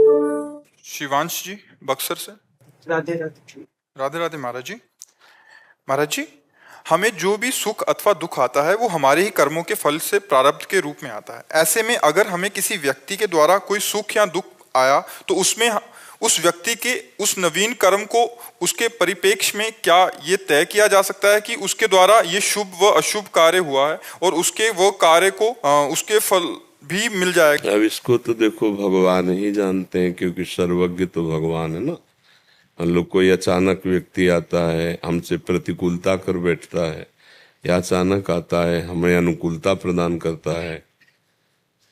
शिवांश जी, बक्सर से। राधे राधे। राधे राधे महाराज जी। महाराज जी, हमें जो भी सुख अथवा दुख आता है वो हमारे ही कर्मों के फल से प्रारब्ध के रूप में आता है। ऐसे में अगर हमें किसी व्यक्ति के द्वारा कोई सुख या दुख आया तो उसमें उस व्यक्ति के उस नवीन कर्म को उसके परिप्रेक्ष्य में क्या ये तय किया जा सकता है कि उसके द्वारा ये शुभ व अशुभ कार्य हुआ है और उसके वो कार्य को उसके फल भी मिल जाएगा? अब इसको तो देखो भगवान ही जानते हैं, क्योंकि सर्वज्ञ तो भगवान है ना। हम लोग कोई अचानक व्यक्ति आता है हमसे प्रतिकूलता कर बैठता है, या अचानक आता है हमें अनुकूलता प्रदान करता है,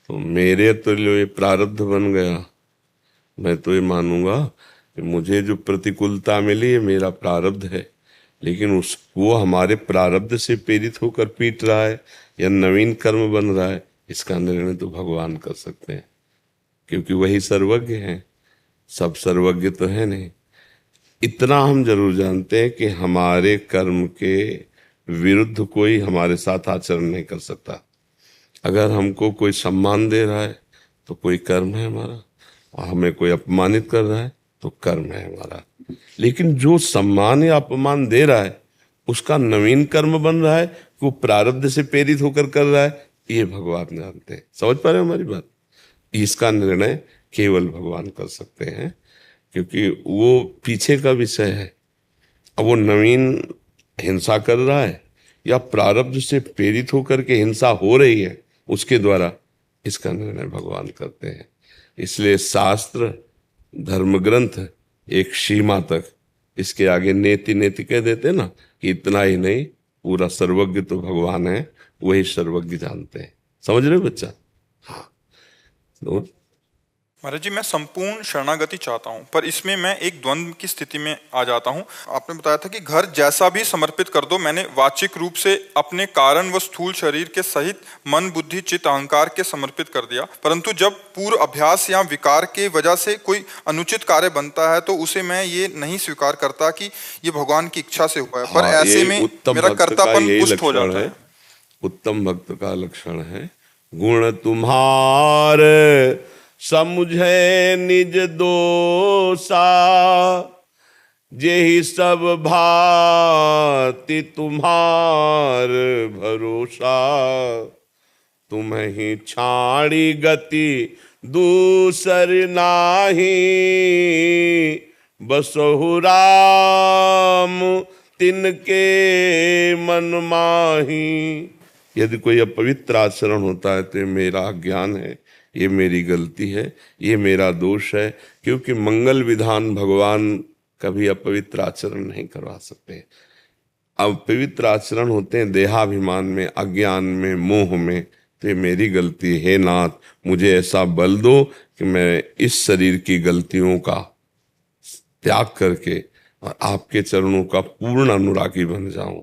तो मेरे तो ये प्रारब्ध बन गया। मैं तो ये मानूंगा कि मुझे जो प्रतिकूलता मिली है मेरा प्रारब्ध है, लेकिन वो हमारे प्रारब्ध से प्रेरित होकर पीट रहा है या नवीन कर्म बन रहा है, इसका निर्णय तो भगवान कर सकते हैं, क्योंकि वही सर्वज्ञ हैं। सब सर्वज्ञ तो है नहीं। इतना हम जरूर जानते हैं कि हमारे कर्म के विरुद्ध कोई हमारे साथ आचरण नहीं कर सकता। अगर हमको कोई सम्मान दे रहा है तो कोई कर्म है हमारा, और हमें कोई अपमानित कर रहा है तो कर्म है हमारा। लेकिन जो सम्मान या अपमान दे रहा है उसका नवीन कर्म बन रहा है, वो प्रारब्ध से प्रेरित होकर कर रहा है, ये भगवान जानते हैं। समझ पा रहे हो हमारी बात? इसका निर्णय केवल भगवान कर सकते हैं, क्योंकि वो पीछे का विषय है। अब वो नवीन हिंसा कर रहा है या प्रारब्ध से प्रेरित होकर के हिंसा हो रही है उसके द्वारा, इसका निर्णय भगवान करते हैं। इसलिए शास्त्र धर्म ग्रंथ एक सीमा तक, इसके आगे नेति नेति कह देते ना कि इतना ही नहीं, पूरा सर्वज्ञ तो भगवान है, वही सर्वज्ञ जानते हैं। समझ रहे हो बच्चा? हाँ। तो महाराज जी, मैं संपूर्ण शरणागति चाहता हूँ, पर इसमें मैं एक द्वंद्व की स्थिति में आ जाता हूँ। आपने बताया था कि घर जैसा भी समर्पित कर दो, मैंने वाचिक रूप से अपने कारण व स्थूल शरीर के सहित मन बुद्धि चित्त अहंकार के समर्पित कर दिया, परंतु जब पूर्व अभ्यास या विकार के वजह से कोई अनुचित कार्य बनता है तो उसे मैं ये नहीं स्वीकार करता कि ये भगवान की इच्छा से हुआ है, पर ऐसे में मेरा कर्तापन पुष्ट हो जाता है। उत्तम भक्त का लक्षण है, गुण तुम्हारे समुझे निज दोषा, जेहि सब भांति तुम्हार भरोसा, तुम्हि छाड़ी गति दूसर नाही, बसहु राम तिनके मन माही। यदि कोई अपवित्र आचरण होता है तो मेरा अज्ञान है, ये मेरी गलती है, ये मेरा दोष है, क्योंकि मंगल विधान भगवान कभी अपवित्र आचरण नहीं करवा सकते। अपवित्र आचरण होते हैं देहाभिमान में, अज्ञान में, मोह में, तो ये मेरी गलती है। नाथ, मुझे ऐसा बल दो कि मैं इस शरीर की गलतियों का त्याग करके और आपके चरणों का पूर्ण अनुरागी बन जाऊं।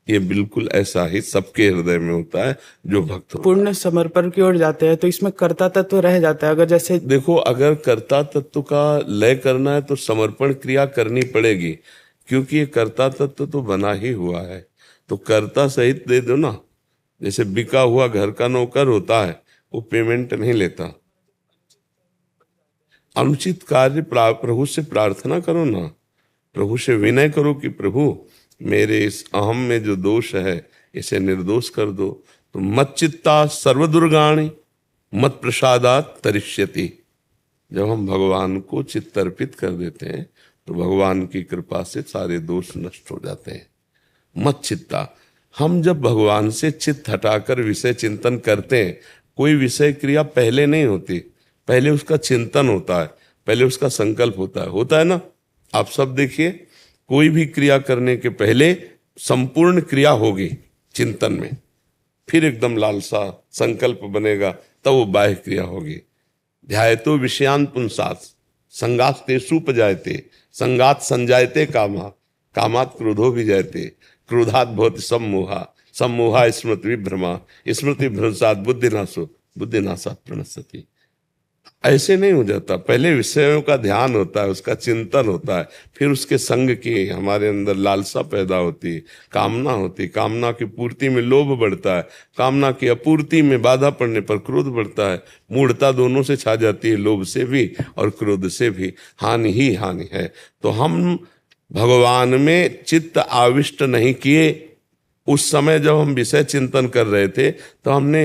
ये बिल्कुल ऐसा ही सबके हृदय में होता है जो भक्त पूर्ण समर्पण की ओर जाते हैं तो इसमें कर्ता तत्व रह जाता है। अगर जैसे देखो, अगर कर्ता तत्व का लय करना है तो समर्पण क्रिया करनी पड़ेगी, क्योंकि ये कर्ता तत्व तो बना ही हुआ है, तो कर्ता सहित दे दो ना। जैसे बिका हुआ घर का नौकर होता है, वो पेमेंट नहीं लेता। अनुचित कार्य प्रभु से प्रार्थना करो ना, प्रभु से विनय करो कि प्रभु मेरे इस अहम में जो दोष है इसे निर्दोष कर दो। तो मत चित्ता सर्वदुर्गाणी मत प्रसादात तरिष्यति। जब हम भगवान को चित्त अर्पित कर देते हैं तो भगवान की कृपा से सारे दोष नष्ट हो जाते हैं। मत चित्ता, हम जब भगवान से चित्त हटाकर विषय चिंतन करते हैं, कोई विषय क्रिया पहले नहीं होती, पहले उसका चिंतन होता है, पहले उसका संकल्प होता है ना। आप सब देखिए, कोई भी क्रिया करने के पहले संपूर्ण क्रिया होगी चिंतन में, फिर एकदम लालसा संकल्प बनेगा, तब वो बाह्य क्रिया होगी। ध्यायतो विषयान पुंसात् संगात तेषु उपजायते, संगात संजायते कामा, कामात क्रोधो विजायते, क्रोधात भवति सम्मोहा, सम्मोहा स्मृति विभ्रमा, स्मृति भ्रंशात् बुद्धिनाशो, बुद्धिनाशात् प्रणश्यति। ऐसे नहीं हो जाता। पहले विषयों का ध्यान होता है, उसका चिंतन होता है, फिर उसके संग की हमारे अंदर लालसा पैदा होती है, कामना होती है, कामना की पूर्ति में लोभ बढ़ता है, कामना की अपूर्ति में बाधा पड़ने पर क्रोध बढ़ता है। मूढ़ता दोनों से छा जाती है, लोभ से भी और क्रोध से भी। हानि ही हानि है। तो हम भगवान में चित्त आविष्ट नहीं किए। उस समय जब हम विषय चिंतन कर रहे थे तो हमने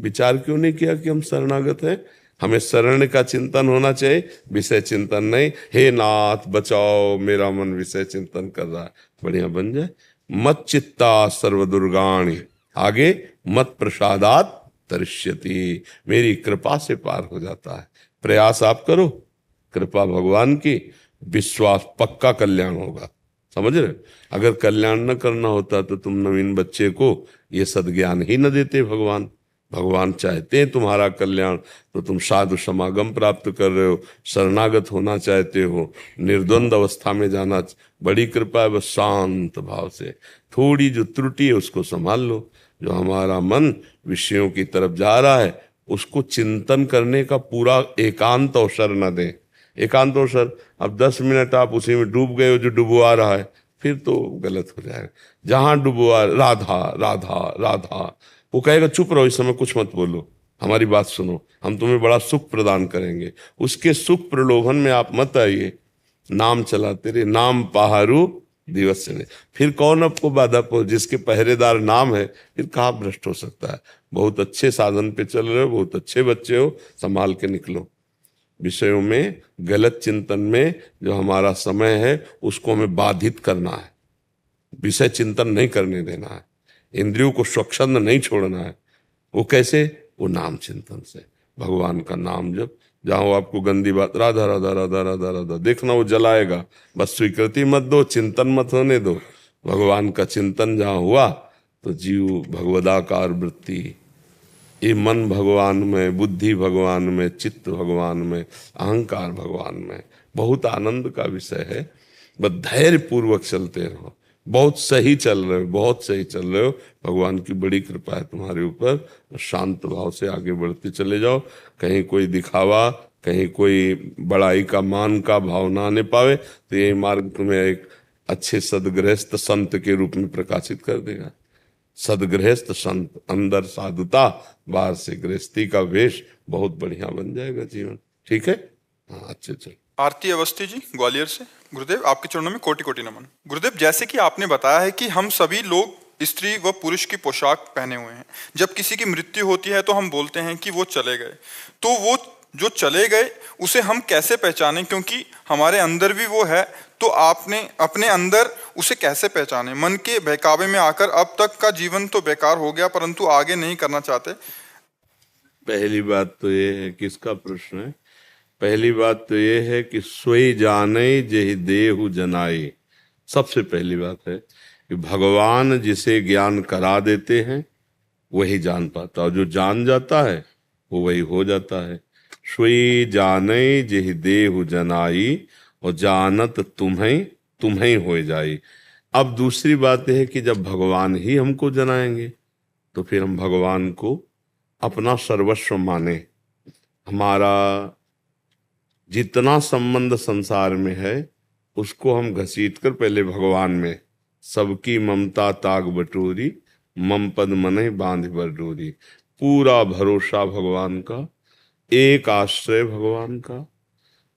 विचार क्यों नहीं किया कि हम शरणागत हैं? हमें शरण का चिंतन होना चाहिए, विषय चिंतन नहीं। हे नाथ बचाओ, मेरा मन विषय चिंतन कर रहा है। बढ़िया बन जाए। मत चित्ता सर्व दुर्गाणी, आगे मत प्रसादात तरिष्यति, मेरी कृपा से पार हो जाता है। प्रयास आप करो, कृपा भगवान की, विश्वास, पक्का कल्याण होगा। समझ रहे? अगर कल्याण न करना होता तो तुम नवीन बच्चे को ये सद्ज्ञान ही न देते। भगवान चाहते हैं तुम्हारा कल्याण, तो तुम साधु समागम प्राप्त कर रहे हो, शरणागत होना चाहते हो, निर्द्वंद अवस्था में जाना। बड़ी कृपा है। बस शांत भाव से थोड़ी जो त्रुटि है उसको संभाल लो। जो हमारा मन विषयों की तरफ जा रहा है उसको चिंतन करने का पूरा एकांत अवसर न दें। एकांत अवसर, अब 10 मिनट आप उसी में डूब गए हो जो डुबवा रहा है, फिर तो गलत हो जाएगा। जहां डुबवा राधा राधा राधा, वो कहेगा चुप रहो, इस समय कुछ मत बोलो, हमारी बात सुनो, हम तुम्हें बड़ा सुख प्रदान करेंगे। उसके सुख प्रलोभन में आप मत आइए। नाम चलाते रहे, नाम पहारू दिवस से। फिर कौन आपको बाधा पहुंच, जिसके पहरेदार नाम है, फिर कहाँ भ्रष्ट हो सकता है। बहुत अच्छे साधन पे चल रहे हो, बहुत अच्छे बच्चे हो, संभाल के निकलो। विषयों में, गलत चिंतन में जो हमारा समय है उसको हमें बाधित करना है। विषय चिंतन नहीं करने देना है, इंद्रियों को स्वच्छंद नहीं छोड़ना है। वो कैसे? वो नाम चिंतन से, भगवान का नाम जब। जहां वो आपको गंदी बात, राधा राधा राधा राधा राधा, देखना वो जलाएगा। बस स्वीकृति मत दो, चिंतन मत होने दो। भगवान का चिंतन जहां हुआ तो जीव भगवदाकार वृत्ति, ये मन भगवान में, बुद्धि भगवान में, चित्त भगवान में, अहंकार भगवान में, बहुत आनंद का विषय है। बस धैर्य पूर्वक चलते रहो। बहुत सही चल रहे हो, बहुत सही चल रहे हो। भगवान की बड़ी कृपा है तुम्हारे ऊपर। शांत भाव से आगे बढ़ते चले जाओ। कहीं कोई दिखावा, कहीं कोई बड़ाई का, मान का भाव ना आने पावे, तो यही मार्ग तुम्हें एक अच्छे सदगृहस्थ संत के रूप में प्रकाशित कर देगा। सदगृहस्थ संत, अंदर साधुता, बाहर से गृहस्थी का वेश, बहुत बढ़िया बन जाएगा जीवन। ठीक है? हाँ, अच्छे चल। आरती अवस्थी जी ग्वालियर से। गुरुदेव, आपके चरणों में कोटि कोटि नमन। गुरुदेव, जैसे कि आपने बताया है कि हम सभी लोग स्त्री व पुरुष की पोशाक पहने हुए हैं। जब किसी की मृत्यु होती है तो हम बोलते हैं कि वो चले गए। तो वो जो चले गए उसे हम कैसे पहचानें, क्योंकि हमारे अंदर भी वो है, तो आपने अपने अंदर उसे कैसे पहचाने? मन के बहकावे में आकर अब तक का जीवन तो बेकार हो गया, परंतु आगे नहीं करना चाहते। पहली बात तो ये है, किसका प्रश्न है? पहली बात तो ये है कि सोई जाने जेहि देहु जनाई। सबसे पहली बात है कि भगवान जिसे ज्ञान करा देते हैं वही जान पाता, और जो जान जाता है वो वही हो जाता है। सोई जाने जेहि देहु जनाई, और जानत तुम्हें तुम्हें हो जाई। अब दूसरी बात यह है कि जब भगवान ही हमको जनाएंगे तो फिर हम भगवान को अपना सर्वस्व माने। हमारा जितना संबंध संसार में है उसको हम घसीट कर पहले भगवान में, सबकी ममता ताग बटोरी, मम पद मने बांध बर डोरी। पूरा भरोसा भगवान का, एक आश्रय भगवान का,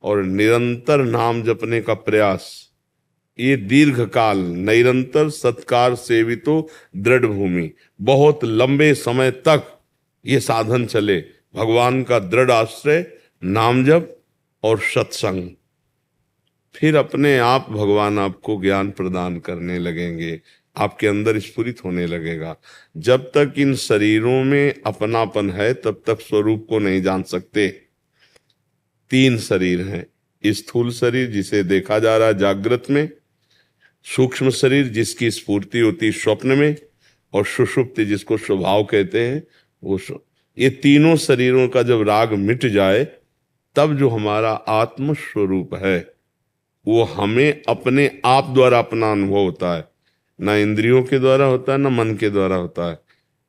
और निरंतर नाम जपने का प्रयास। ये दीर्घ काल निरंतर सत्कार सेवितो दृढ़ भूमि, बहुत लंबे समय तक ये साधन चले। भगवान का दृढ़ आश्रय, नाम जप और सत्संग। फिर अपने आप भगवान आपको ज्ञान प्रदान करने लगेंगे, आपके अंदर स्फुरित होने लगेगा। जब तक इन शरीरों में अपनापन है तब तक स्वरूप को नहीं जान सकते। 3 शरीर हैं, स्थूल शरीर जिसे देखा जा रहा है जागृत में, सूक्ष्म शरीर जिसकी स्फूर्ति होती स्वप्न में, और सुषुप्ति जिसको स्वभाव कहते हैं वो। ये तीनों शरीरों का जब राग मिट जाए तब जो हमारा आत्म स्वरूप है वो हमें अपने आप द्वारा अपना अनुभव होता है। ना इंद्रियों के द्वारा होता है, ना मन के द्वारा होता है,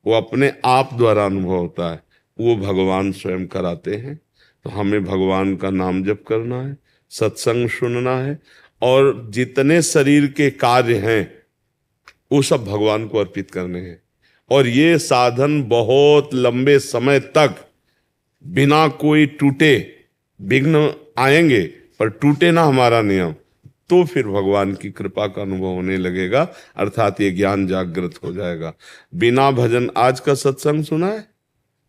वो अपने आप द्वारा अनुभव होता है। वो भगवान स्वयं कराते हैं। तो हमें भगवान का नाम जप करना है, सत्संग सुनना है, और जितने शरीर के कार्य हैं वो सब भगवान को अर्पित करने हैं। और ये साधन बहुत लंबे समय तक बिना कोई टूटे, विघ्न आएंगे पर टूटे ना हमारा नियम, तो फिर भगवान की कृपा का अनुभव होने लगेगा, अर्थात ये ज्ञान जागृत हो जाएगा। बिना भजन, आज का सत्संग सुना है?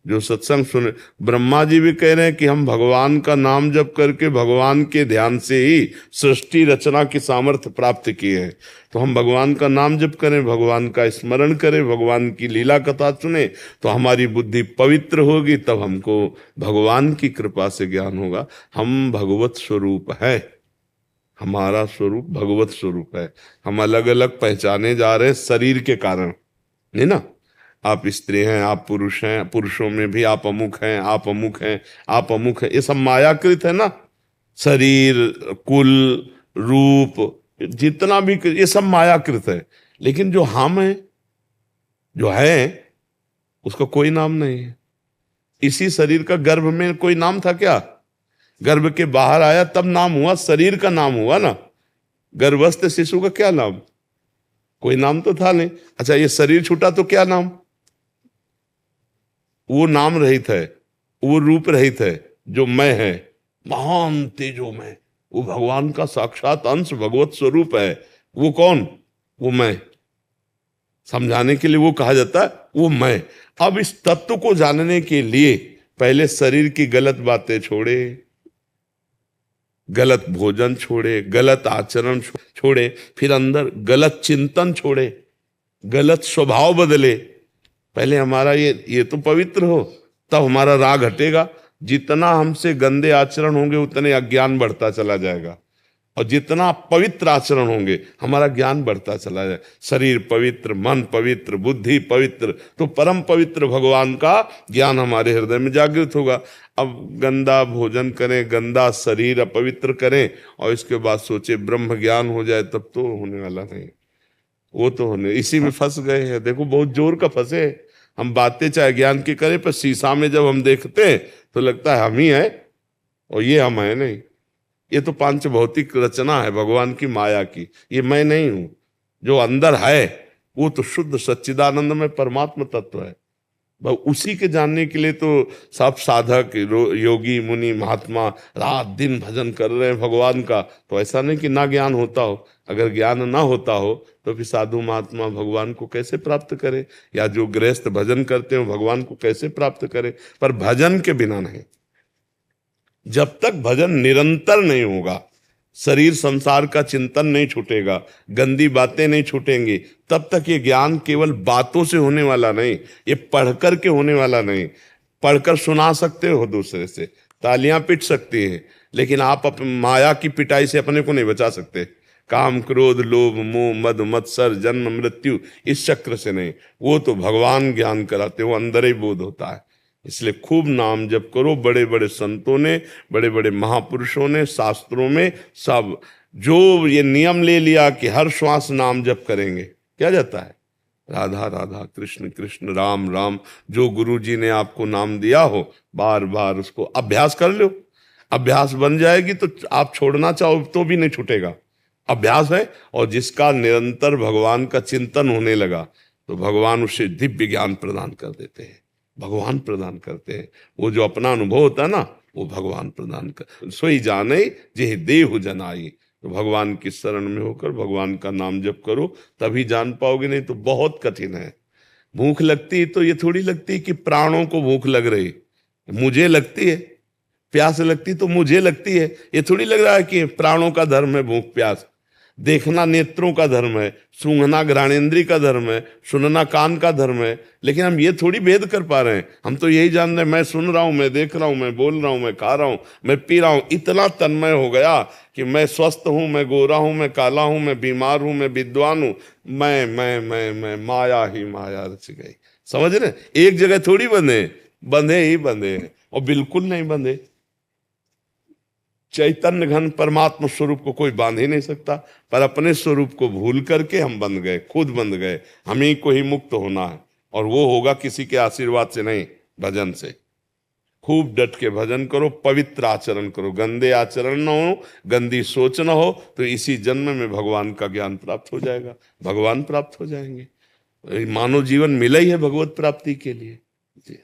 जो सत्संग सुने, ब्रह्मा जी भी कह रहे हैं कि हम भगवान का नाम जप करके भगवान के ध्यान से ही सृष्टि रचना की सामर्थ्य प्राप्त किए हैं। तो हम भगवान का नाम जप करें, भगवान का स्मरण करें, भगवान की लीला कथा सुने, तो हमारी बुद्धि पवित्र होगी, तब हमको भगवान की कृपा से ज्ञान होगा। हम भगवत स्वरूप है, हमारा स्वरूप भगवत स्वरूप है। हम अलग अलग पहचाने जा रहे हैं शरीर के कारण, नहीं ना। आप स्त्री हैं, आप पुरुष हैं, पुरुषों में भी आप अमुक हैं, आप अमुक हैं, आप अमुक हैं, ये सब मायाकृत है ना। शरीर, कुल, रूप, जितना भी ये सब मायाकृत है। लेकिन जो हम है, जो है, उसका कोई नाम नहीं है। इसी शरीर का गर्भ में कोई नाम था क्या? गर्भ के बाहर आया तब नाम हुआ, शरीर का नाम हुआ ना। गर्भस्थ शिशु का क्या नाम? कोई नाम तो था नहीं। अच्छा, ये शरीर छूटा तो क्या नाम? वो नाम रहित है, वो रूप रहित है। जो मैं है, महान तेजो में, वो भगवान का साक्षात अंश, भगवत स्वरूप है। वो कौन? वो मैं। समझाने के लिए वो कहा जाता है वो मैं। अब इस तत्व को जानने के लिए पहले शरीर की गलत बातें छोड़े, गलत भोजन छोड़े, गलत आचरण छोड़े, फिर अंदर गलत चिंतन छोड़े, गलत स्वभाव बदले। पहले हमारा ये तो पवित्र हो, तब हमारा राग हटेगा। जितना हमसे गंदे आचरण होंगे उतने अज्ञान बढ़ता चला जाएगा, और जितना पवित्र आचरण होंगे हमारा ज्ञान बढ़ता चला जाएगा। शरीर पवित्र, मन पवित्र, बुद्धि पवित्र, तो परम पवित्र भगवान का ज्ञान हमारे हृदय में जागृत होगा। अब गंदा भोजन करें, गंदा शरीर अपवित्र करें, और इसके बाद सोचे ब्रह्म ज्ञान हो जाए, तब तो होने वाला नहीं। वो तो होने, इसी में फंस गए हैं। देखो, बहुत जोर का फंसे। हम बातें चाहे ज्ञान की करें, पर शीशा में जब हम देखते हैं तो लगता है हम ही है, और ये हम है नहीं। ये तो पांच भौतिक रचना है भगवान की माया की, ये मैं नहीं हूं। जो अंदर है वो तो शुद्ध सच्चिदानंद में परमात्मा तत्व है। उसी के जानने के लिए तो सब साधक, योगी, मुनि, महात्मा रात दिन भजन कर रहे हैं भगवान का। तो ऐसा नहीं कि ना ज्ञान होता हो। अगर ज्ञान ना होता हो तो फिर साधु महात्मा भगवान को कैसे प्राप्त करे, या जो गृहस्थ भजन करते हो भगवान को कैसे प्राप्त करे? पर भजन के बिना नहीं। जब तक भजन निरंतर नहीं होगा, शरीर संसार का चिंतन नहीं छूटेगा, गंदी बातें नहीं छूटेंगी, तब तक ये ज्ञान केवल बातों से होने वाला नहीं, ये पढ़कर के होने वाला नहीं। पढ़कर सुना सकते हो दूसरे से, तालियां पिट सकती हैं, लेकिन आप माया की पिटाई से अपने को नहीं बचा सकते। काम, क्रोध, लोभ, मोह, मद, मत्सर, जन्म, मृत्यु, इस चक्र से नहीं। वो तो भगवान ज्ञान कराते, वो अंदर ही बोध होता है। इसलिए खूब नाम जप करो। बड़े बड़े संतों ने, बड़े बड़े महापुरुषों ने, शास्त्रों में सब जो ये नियम ले लिया कि हर श्वास नाम जप करेंगे, क्या जाता है? राधा राधा, कृष्ण कृष्ण, राम राम। जो गुरु जी ने आपको नाम दिया हो, बार बार उसको अभ्यास कर लो। अभ्यास बन जाएगी तो आप छोड़ना चाहो तो भी नहीं छूटेगा। अभ्यास है, और जिसका निरंतर भगवान का चिंतन होने लगा तो भगवान उसे दिव्य ज्ञान प्रदान कर देते हैं, भगवान प्रदान करते हैं। वो जो अपना अनुभव होता है ना, वो भगवान प्रदान कर। सोई जाने जे देह जनाई। तो भगवान की शरण में होकर भगवान का नाम जप करो, तभी जान पाओगे, नहीं तो बहुत कठिन है। भूख लगती तो ये थोड़ी लगती कि प्राणों को भूख लग रही, मुझे लगती है। प्यास लगती तो मुझे लगती है, ये थोड़ी लग रहा है कि प्राणों का धर्म है भूख प्यास। देखना नेत्रों का धर्म है, सूंघना घ्राणेंद्रिय का धर्म है, सुनना कान का धर्म है। लेकिन हम ये थोड़ी भेद कर पा रहे हैं। हम तो यही जान रहे हैं, मैं सुन रहा हूं, मैं देख रहा हूं, मैं बोल रहा हूं, मैं खा रहा हूं, मैं पी रहा हूं। इतना तन्मय हो गया कि मैं स्वस्थ हूं, मैं गोरा हूं, मैं काला हूं, मैं बीमार हूं, मैं विद्वान हूं। मैं माया ही माया रच गई। समझ रहे? एक जगह थोड़ी बंधे, बंधे ही बंधे हैं, और बिल्कुल नहीं बंधे। चैतन्य घन परमात्मा स्वरूप को कोई बांध ही नहीं सकता, पर अपने स्वरूप को भूल करके हम बंध गए, खुद बंध गए। हम ही को ही मुक्त होना है, और वो होगा किसी के आशीर्वाद से नहीं, भजन से। खूब डट के भजन करो, पवित्र आचरण करो, गंदे आचरण न हो, गंदी सोच न हो, तो इसी जन्म में भगवान का ज्ञान प्राप्त हो जाएगा, भगवान प्राप्त हो जाएंगे। मानव जीवन मिला ही है भगवत प्राप्ति के लिए। जी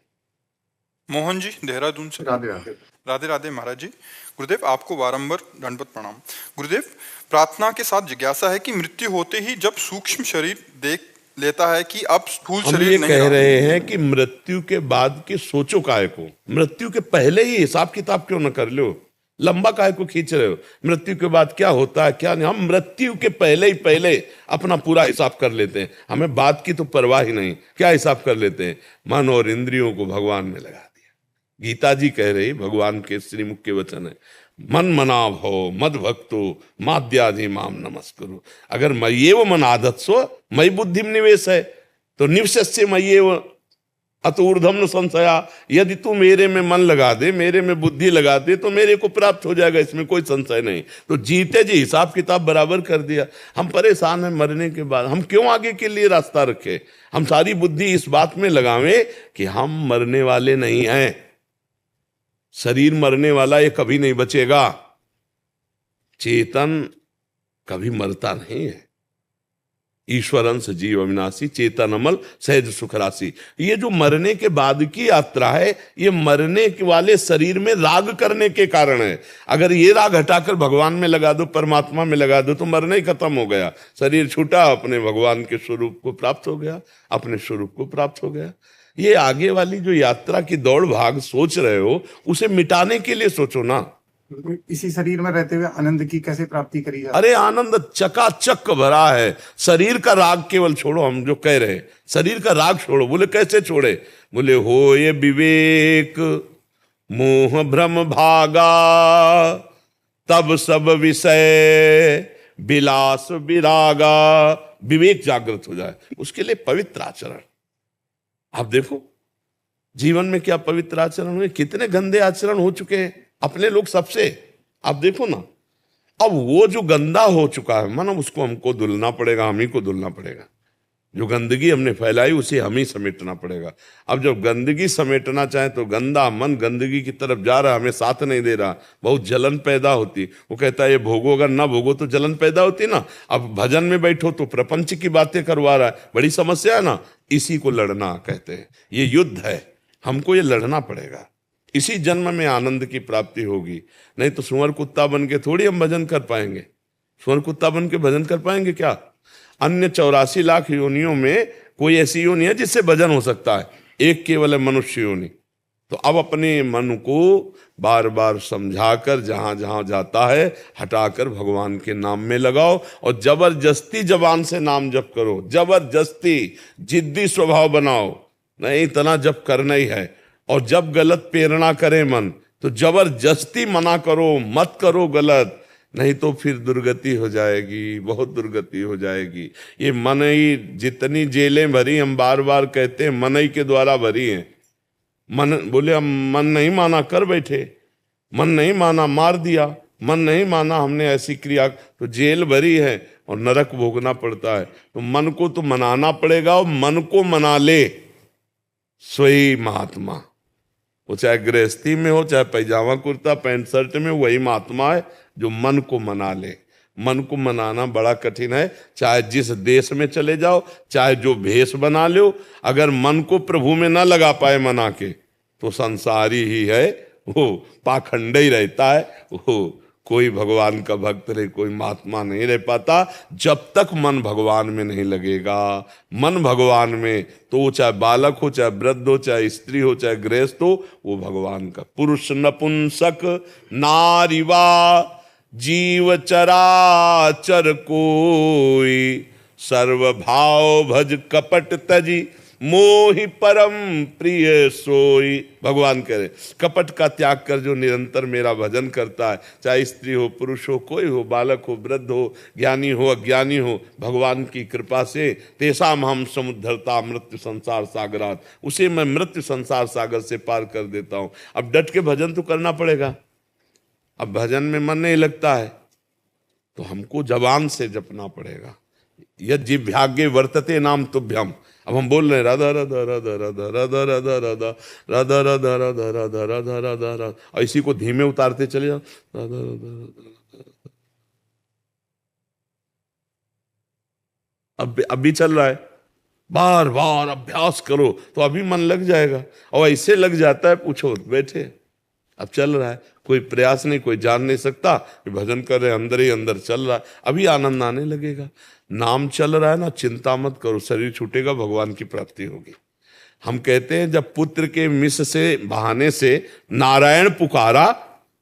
मोहन जी देहरादून से। राधे राधे। राधे राधे महाराज जी। गुरुदेव आपको बारंबार दंडवत प्रणाम। गुरुदेव, प्रार्थना के साथ जिज्ञासा है कि मृत्यु होते ही जब सूक्ष्म शरीर देख लेता है कि अब स्थूल हम शरीर ये नहीं कह रहा। रहे हैं कि मृत्यु के बाद के सोचो काहे को, मृत्यु के पहले ही हिसाब किताब क्यों न कर लो, लंबा काहे को खींच रहे हो, मृत्यु के बाद क्या होता है क्या नहीं। हम मृत्यु के पहले अपना पूरा हिसाब कर लेते हैं, हमें बात की तो परवाह ही नहीं। क्या हिसाब कर लेते हैं, मन और इंद्रियों को भगवान में लगा दिया। गीता जी कह रही, भगवान के श्रीमुख के वचन है, मन मना भव मद भक्तो माद्याधि माम नमस्करो। अगर मय्येव मन आदत्सो मयि बुद्धिम निवेश है, तो निवशस्य मय्येव अत ऊर्ध्वम न संशया। यदि तू मेरे में मन लगा दे, मेरे में बुद्धि लगा दे, तो मेरे को प्राप्त हो जाएगा, इसमें कोई संशय नहीं। तो जीते जी हिसाब किताब बराबर कर दिया। हम परेशान हैं मरने के बाद, हम क्यों आगे के लिए रास्ता रखे। हम सारी बुद्धि इस बात में लगावें कि हम मरने वाले नहीं हैं, शरीर मरने वाला ये कभी नहीं बचेगा, चेतन कभी मरता नहीं है। ईश्वर अंश जीव अविनाशी, चेतन अमल सहज सुख राशि। ये जो मरने के बाद की यात्रा है, ये मरने के वाले शरीर में राग करने के कारण है। अगर ये राग हटाकर भगवान में लगा दो, परमात्मा में लगा दो, तो मरना ही खत्म हो गया, शरीर छूटा, अपने भगवान के स्वरूप को प्राप्त हो गया, अपने स्वरूप को प्राप्त हो गया। ये आगे वाली जो यात्रा की दौड़ भाग सोच रहे हो, उसे मिटाने के लिए सोचो ना। इसी शरीर में रहते हुए आनंद की कैसे प्राप्ति करी जाए। अरे आनंद चकाचक भरा है। शरीर का राग केवल छोड़ो, हम जो कह रहे हैं शरीर का राग छोड़ो। बोले कैसे छोड़े, बोले हो ये विवेक मोह भ्रम भागा, तब सब विषय विलास विरागा। विवेक जागृत हो जाए, उसके लिए पवित्र आचरण। आप देखो जीवन में क्या पवित्र आचरण हुए, कितने गंदे आचरण हो चुके हैं अपने लोग सबसे। आप देखो ना, अब वो जो गंदा हो चुका है मन, उसको हमको धुलना पड़ेगा, हम ही को धुलना पड़ेगा। जो गंदगी हमने फैलाई उसे हम ही समेटना पड़ेगा। अब जब गंदगी समेटना चाहे तो गंदा मन गंदगी की तरफ जा रहा, हमें साथ नहीं दे रहा, बहुत जलन पैदा होती। वो कहता है ये भोगो, अगर ना भोगो तो जलन पैदा होती ना। अब भजन में बैठो तो प्रपंच की बातें करवा रहा है, बड़ी समस्या है ना। इसी को लड़ना कहते हैं, ये युद्ध है, हमको ये लड़ना पड़ेगा। इसी जन्म में आनंद की प्राप्ति होगी, नहीं तो सुअर कुत्ता बन के थोड़ी हम भजन कर पाएंगे। सुअर कुत्ता बन के भजन कर पाएंगे क्या। अन्य 84 लाख योनियों में कोई ऐसी योनि है जिससे भजन हो सकता है, एक केवल है मनुष्य योनि। तो अब अपने मन को बार बार समझाकर जहां जहां जाता है हटाकर भगवान के नाम में लगाओ, और जबरदस्ती जबान से नाम जप करो, जबरदस्ती जिद्दी स्वभाव बनाओ। नहीं इतना जप करना ही है। और जब गलत प्रेरणा करे मन, तो जबरदस्ती मना करो, मत करो गलत, नहीं तो फिर दुर्गति हो जाएगी, बहुत दुर्गति हो जाएगी। ये मन ही, जितनी जेलें भरी, हम बार बार कहते हैं मन ही के द्वारा भरी हैं। मन बोले हम मन नहीं माना कर बैठे, मन नहीं माना मार दिया, मन नहीं माना हमने ऐसी क्रिया, तो जेल भरी है और नरक भोगना पड़ता है। तो मन को तो मनाना पड़ेगा, और मन को मना ले सोई महात्मा। वो चाहे गृहस्थी में हो, चाहे पैजामा कुर्ता पैंट शर्ट में, वही महात्मा है जो मन को मना ले। मन को मनाना बड़ा कठिन है, चाहे जिस देश में चले जाओ, चाहे जो भेष बना लो, अगर मन को प्रभु में ना लगा पाए मना के, तो संसारी ही है, वो पाखंड ही रहता है, वो कोई भगवान का भक्त नहीं, कोई महात्मा नहीं रह पाता जब तक मन भगवान में नहीं लगेगा। मन भगवान में, तो वो चाहे बालक हो, चाहे वृद्ध हो, चाहे स्त्री हो, चाहे गृहस्थ हो, वो भगवान का। पुरुष नपुंसक नारीवा जीव चराचर कोई, सर्व भाव भज कपट तजी मोहि परम प्रिय सोई। भगवान कह रहे कपट का त्याग कर जो निरंतर मेरा भजन करता है, चाहे स्त्री हो, पुरुष हो, कोई हो, बालक हो, वृद्ध हो, ज्ञानी हो, अज्ञानी हो, भगवान की कृपा से तेसाम हम समुद्धरता मृत्यु संसार सागरात, उसे मैं मृत्यु संसार सागर से पार कर देता हूं। अब डट के भजन तो करना पड़ेगा। अब भजन में मन नहीं लगता है तो हमको जबान से जपना पड़ेगा, यज्जिभ्यागे वर्तते नाम तुभ्यम। अब हम बोल रहे हैं राधा राधा राधा राधा राधा राधा राधा राधा राधा राधा राधा राधा राधा राधा, और इसी को धीमे उतारते चले जाओ, राधा राधा राधा। अब भी चल रहा है, बार बार अभ्यास करो तो अभी मन लग जाएगा, और ऐसे लग जाता है पूछो बैठे। अब चल रहा है, कोई प्रयास नहीं, कोई जान नहीं सकता कि भजन कर रहे, अंदर ही अंदर चल रहा है, अभी आनंद आने लगेगा। नाम चल रहा है ना, चिंता मत करो, शरीर छूटेगा, भगवान की प्राप्ति होगी। हम कहते हैं जब पुत्र के मिस से बहाने से नारायण पुकारा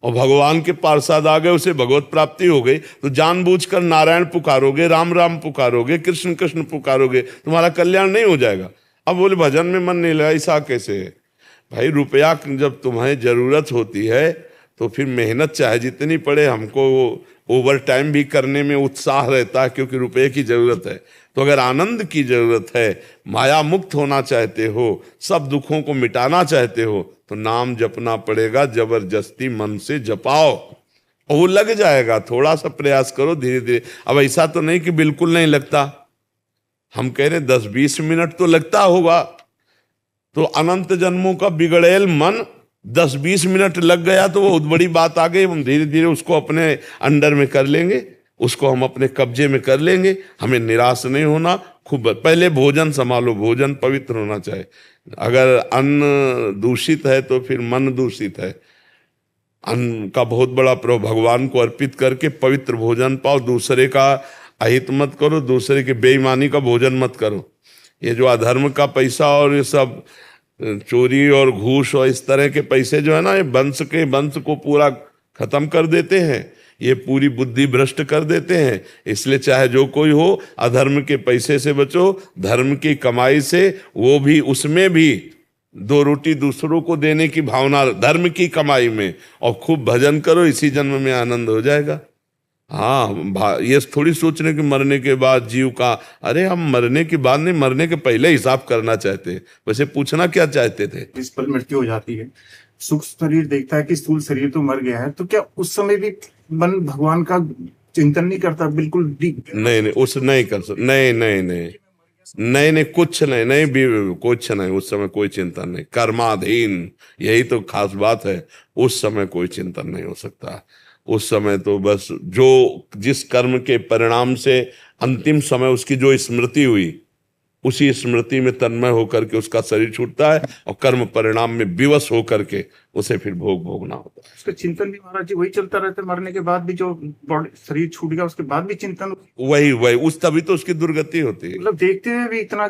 और भगवान के पार्षद आ गए, उसे भगवत प्राप्ति हो गई, तो जानबूझकर नारायण पुकारोगे, राम राम पुकारोगे, कृष्ण कृष्ण पुकारोगे, तुम्हारा कल्याण नहीं हो जाएगा। अब बोले भजन में मन नहीं लगा, ऐसा कैसे है भाई? रुपया जब तुम्हें जरूरत होती है तो फिर मेहनत चाहे जितनी पड़े, हमको ओवर टाइम भी करने में उत्साह रहता है, क्योंकि रुपये की जरूरत है। तो अगर आनंद की जरूरत है, माया मुक्त होना चाहते हो, सब दुखों को मिटाना चाहते हो, तो नाम जपना पड़ेगा, जबरदस्ती मन से जपाओ और वो लग जाएगा। थोड़ा सा प्रयास करो धीरे धीरे। अब ऐसा तो नहीं कि बिल्कुल नहीं लगता, हम कह रहे 10-20 मिनट तो लगता होगा। तो अनंत जन्मों का बिगड़ेल मन 10-20 मिनट लग गया तो वो बहुत बड़ी बात आ गई। हम धीरे धीरे उसको अपने अंडर में कर लेंगे, उसको हम अपने कब्जे में कर लेंगे। हमें निराश नहीं होना। खूब पहले भोजन संभालो, भोजन पवित्र होना चाहिए। अगर अन्न दूषित है तो फिर मन दूषित है। अन्न का बहुत बड़ा प्रभाव, भगवान को अर्पित करके पवित्र भोजन पाओ। दूसरे का अहित मत करो, दूसरे के बेईमानी का भोजन मत करो। ये जो अधर्म का पैसा और ये सब चोरी और घूस और इस तरह के पैसे जो है ना, ये वंश को पूरा खत्म कर देते हैं, ये पूरी बुद्धि भ्रष्ट कर देते हैं। इसलिए चाहे जो कोई हो, अधर्म के पैसे से बचो, धर्म की कमाई से, वो भी उसमें भी 2 रोटी दूसरों को देने की भावना, धर्म की कमाई में, और खूब भजन करो, इसी जन्म में आनंद हो जाएगा। हाँ, ये थोड़ी सोचने कि मरने के बाद जीव का, अरे हम मरने के बाद नहीं, मरने के पहले हिसाब करना चाहते हैं। वैसे पूछना क्या चाहते थे? इस पर मृत्यु हो जाती है, सूक्ष्म शरीर देखता है कि स्थूल शरीर तो मर गया है, तो क्या उस समय भी मन भगवान का चिंतन नहीं करता? बिल्कुल नहीं, उस नहीं कर सकते। नहीं, कुछ नहीं, कुछ नहीं, उस समय कोई चिंतन नहीं, कर्माधीन। यही तो खास बात है, उस समय कोई चिंतन नहीं हो सकता। उस समय तो बस जो जिस कर्म के परिणाम से अंतिम समय उसकी जो स्मृति हुई, उसी स्मृति में तन्मय होकर के उसका शरीर छूटता है, और कर्म परिणाम में विवश होकर के उसे फिर भोगना होता है। उसका चिंतन भी महाराज जी वही चलता रहता है, मरने के बाद भी, जो बॉडी शरीर छूट गया उसके बाद भी चिंतन वही उस, तभी तो उसकी दुर्गति होती है। मतलब देखते हुए भी इतना।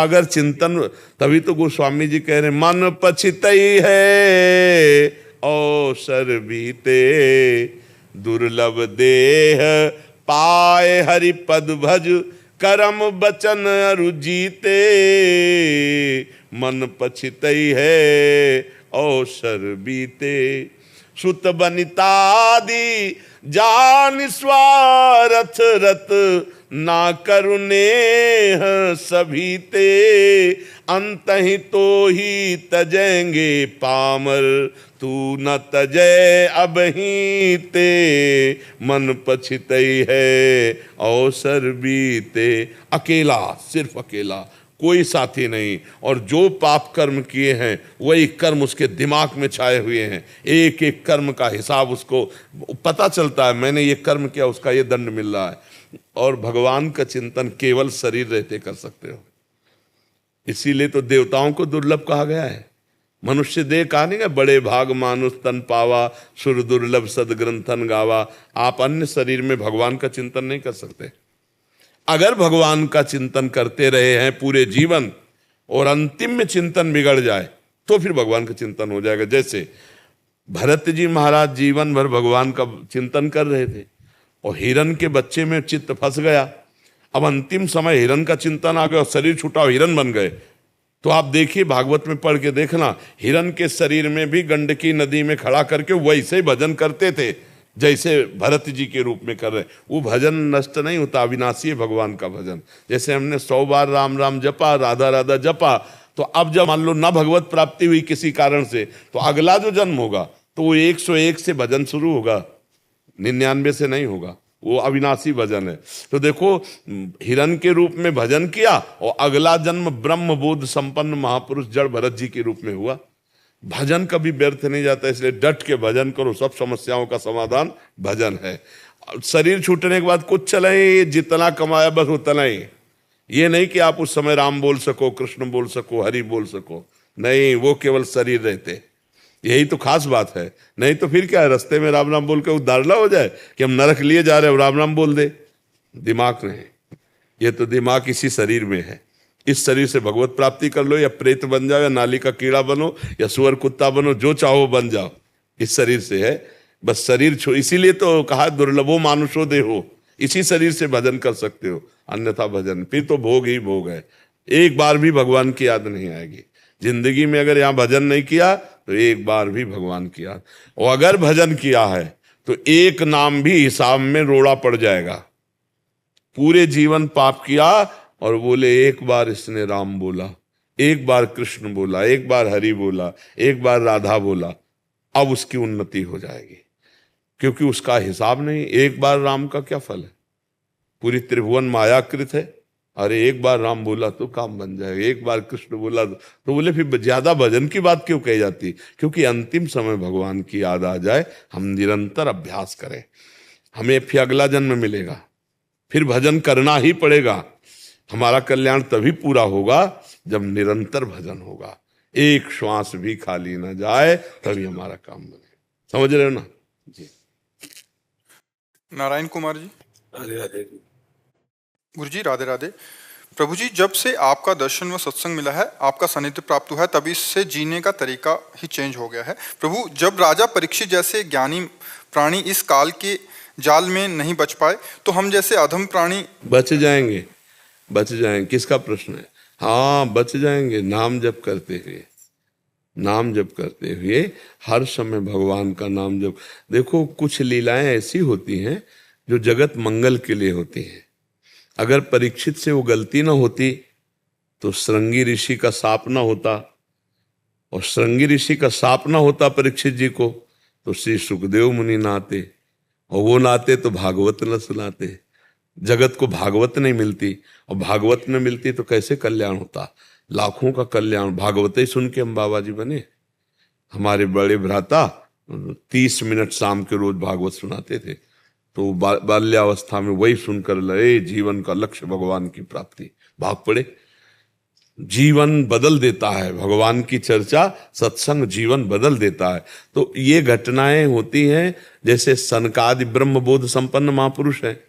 अगर चिंतन, तभी तो गोस्वामी जी कह रहे मन पछितई है अवसर बीते, दुर्लभ देह पाए हरि पद भज, करम बचन अरु जीते। मन पछितई है अवसर बीते, सुत बनितादि जान स्वार्थ रत, ना करुनेह सभी ते, अंतहि तो ही तजेंगे पामर, तू न तजय अब ही ते। मन पछितई है अवसर बीते। अकेला, सिर्फ अकेला, कोई साथी नहीं। और जो पाप कर्म किए हैं वही कर्म उसके दिमाग में छाए हुए हैं। एक एक कर्म का हिसाब उसको पता चलता है, मैंने ये कर्म किया, उसका ये दंड मिल रहा है। और भगवान का चिंतन केवल शरीर रहते कर सकते हो। इसीलिए तो देवताओं को दुर्लभ कहा गया है। मनुष्य देह कहा नहीं है, बड़े भाग मानुष तन पावा, सुर दुर्लभ सदग्रंथन गावा। आप अन्य शरीर में भगवान का चिंतन नहीं कर सकते। अगर भगवान का चिंतन करते रहे हैं पूरे जीवन और अंतिम में चिंतन बिगड़ जाए तो फिर भगवान का चिंतन हो जाएगा। जैसे भरत जी महाराज जीवन भर भगवान का चिंतन कर रहे थे और हिरण के बच्चे में चित्त फंस गया। अब अंतिम समय हिरण का चिंतन आ गया और शरीर छूटा और हिरण बन गए। तो आप देखिए, भागवत में पढ़ के देखना, हिरण के शरीर में भी गंडकी नदी में खड़ा करके वैसे भजन करते थे जैसे भरत जी के रूप में कर रहे। वो भजन नष्ट नहीं होता, अविनाशी है भगवान का भजन। जैसे हमने 100 बार राम राम जपा, राधा राधा जपा, तो अब जब मान लो ना भगवत प्राप्ति हुई किसी कारण से, तो अगला जो जन्म होगा तो वो 101 से भजन शुरू होगा, 99 से नहीं होगा। वो अविनाशी भजन है। तो देखो, हिरण के रूप में भजन किया और अगला जन्म ब्रह्म बोध संपन्न महापुरुष जड़ भरत जी के रूप में हुआ। भजन कभी व्यर्थ नहीं जाता, इसलिए डट के भजन करो, सब समस्याओं का समाधान भजन है। शरीर छूटने के बाद कुछ चले, जितना कमाया बस उतना ही। ये नहीं कि आप उस समय राम बोल सको, कृष्ण बोल सको, हरि बोल सको, नहीं, वो केवल शरीर रहते। यही तो खास बात है। नहीं तो फिर क्या है, रास्ते में राम राम बोल के उद्धार ना हो जाए कि हम नरक लिए जा रहे हैं, राम राम बोल दे। दिमाग नहीं, ये तो दिमाग इसी शरीर में है। इस शरीर से भगवत प्राप्ति कर लो, या प्रेत बन जाओ, या नाली का कीड़ा बनो, या सुअर कुत्ता बनो, जो चाहो बन जाओ, इस शरीर से है। बस शरीर छो, इसीलिए तो कहा दुर्लभो मानुषो देहो, इसी शरीर से भजन कर सकते हो, अन्यथा भजन फिर तो भोग ही भोग है। एक बार भी भगवान की याद नहीं आएगी जिंदगी में। अगर यहाँ भजन नहीं किया तो एक बार भी भगवान की याद, और अगर भजन किया है तो एक नाम भी हिसाब में रोड़ा पड़ जाएगा। पूरे जीवन पाप किया और बोले एक बार इसने राम बोला, एक बार कृष्ण बोला, एक बार हरि बोला, एक बार राधा बोला, अब उसकी उन्नति हो जाएगी, क्योंकि उसका हिसाब नहीं। एक बार राम का क्या फल है, पूरी त्रिभुवन मायाकृत है। अरे एक बार राम बोला तो काम बन जाएगा, एक बार कृष्ण बोला तो बोले फिर ज्यादा भजन की बात क्यों कही जाती? क्योंकि अंतिम समय भगवान की याद आ जाए, हम निरंतर अभ्यास करें, हमें फिर अगला जन्म मिलेगा, फिर भजन करना ही पड़ेगा। हमारा कल्याण तभी पूरा होगा जब निरंतर भजन होगा, एक श्वास भी खाली ना जाए, तभी हमारा काम बने। समझ रहे हो ना जी? नारायण कुमार जी। राधे राधे। गुरु जी राधे राधे। प्रभु जी, जब से आपका दर्शन व सत्संग मिला है, आपका सानिध्य प्राप्त हुआ है, तभी से जीने का तरीका ही चेंज हो गया है। प्रभु, जब राजा परीक्षित जैसे ज्ञानी प्राणी इस काल के जाल में नहीं बच पाए, तो हम जैसे अधम प्राणी बच जाएंगे, बच जाएंगे। किसका प्रश्न है? हाँ, बच जाएंगे। नाम जप करते हुए, नाम जप करते हुए हर समय भगवान का नाम जप। देखो, कुछ लीलाएं ऐसी होती हैं जो जगत मंगल के लिए होती हैं। अगर परीक्षित से वो गलती ना होती तो श्रृंगी ऋषि का शाप ना होता, और श्रृंगी ऋषि का शाप ना होता परीक्षित जी को तो श्री सुखदेव मुनि ना आते, और वो ना आते तो भागवत न सुनाते। जगत को भागवत नहीं मिलती, और भागवत न मिलती तो कैसे कल्याण होता? लाखों का कल्याण भागवत ही सुन के हम बाबा जी बने। हमारे बड़े भ्राता 30 मिनट शाम के रोज भागवत सुनाते थे, तो बाल्यावस्था में वही सुनकर लगे जीवन का लक्ष्य भगवान की प्राप्ति, भाग पड़े। जीवन बदल देता है भगवान की चर्चा, सत्संग जीवन बदल देता है। तो ये घटनाएं होती हैं। जैसे सनकादि ब्रह्म बोध संपन्न महापुरुष है,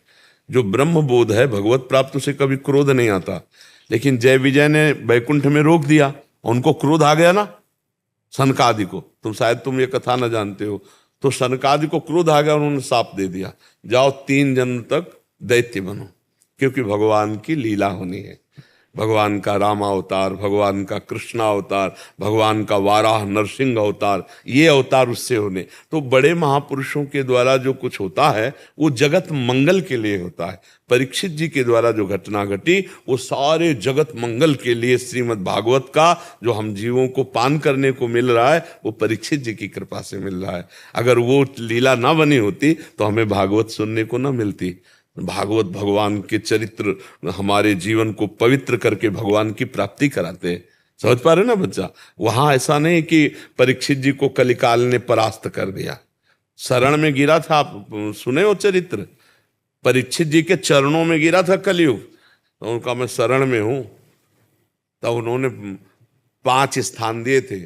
जो ब्रह्म बोध है, भगवत प्राप्त से कभी क्रोध नहीं आता। लेकिन जय विजय ने बैकुंठ में रोक दिया, उनको क्रोध आ गया ना सनकादि को। तुम ये कथा ना जानते हो। तो सनकादि को क्रोध आ गया, उन्होंने शाप दे दिया, जाओ 3 जन्म तक दैत्य बनो, क्योंकि भगवान की लीला होनी है। भगवान का रामावतार, भगवान का कृष्णावतार, भगवान का वाराह नरसिंह अवतार, ये अवतार उससे होने। तो बड़े महापुरुषों के द्वारा जो कुछ होता है वो जगत मंगल के लिए होता है। परीक्षित जी के द्वारा जो घटना घटी वो सारे जगत मंगल के लिए, श्रीमद् भागवत का जो हम जीवों को पान करने को मिल रहा है वो परीक्षित जी की कृपा से मिल रहा है। अगर वो लीला ना बनी होती तो हमें भागवत सुनने को ना मिलती। भागवत भगवान के चरित्र हमारे जीवन को पवित्र करके भगवान की प्राप्ति कराते हैं। समझ पा रहे ना बच्चा? वहां ऐसा नहीं कि परीक्षित जी को कलिकाल ने परास्त कर दिया, शरण में गिरा था। आप सुने हो चरित्र? परीक्षित जी के चरणों में गिरा था कलयुग, तो उनका मैं शरण में हूं। तब उन्होंने 5 स्थान दिए थे: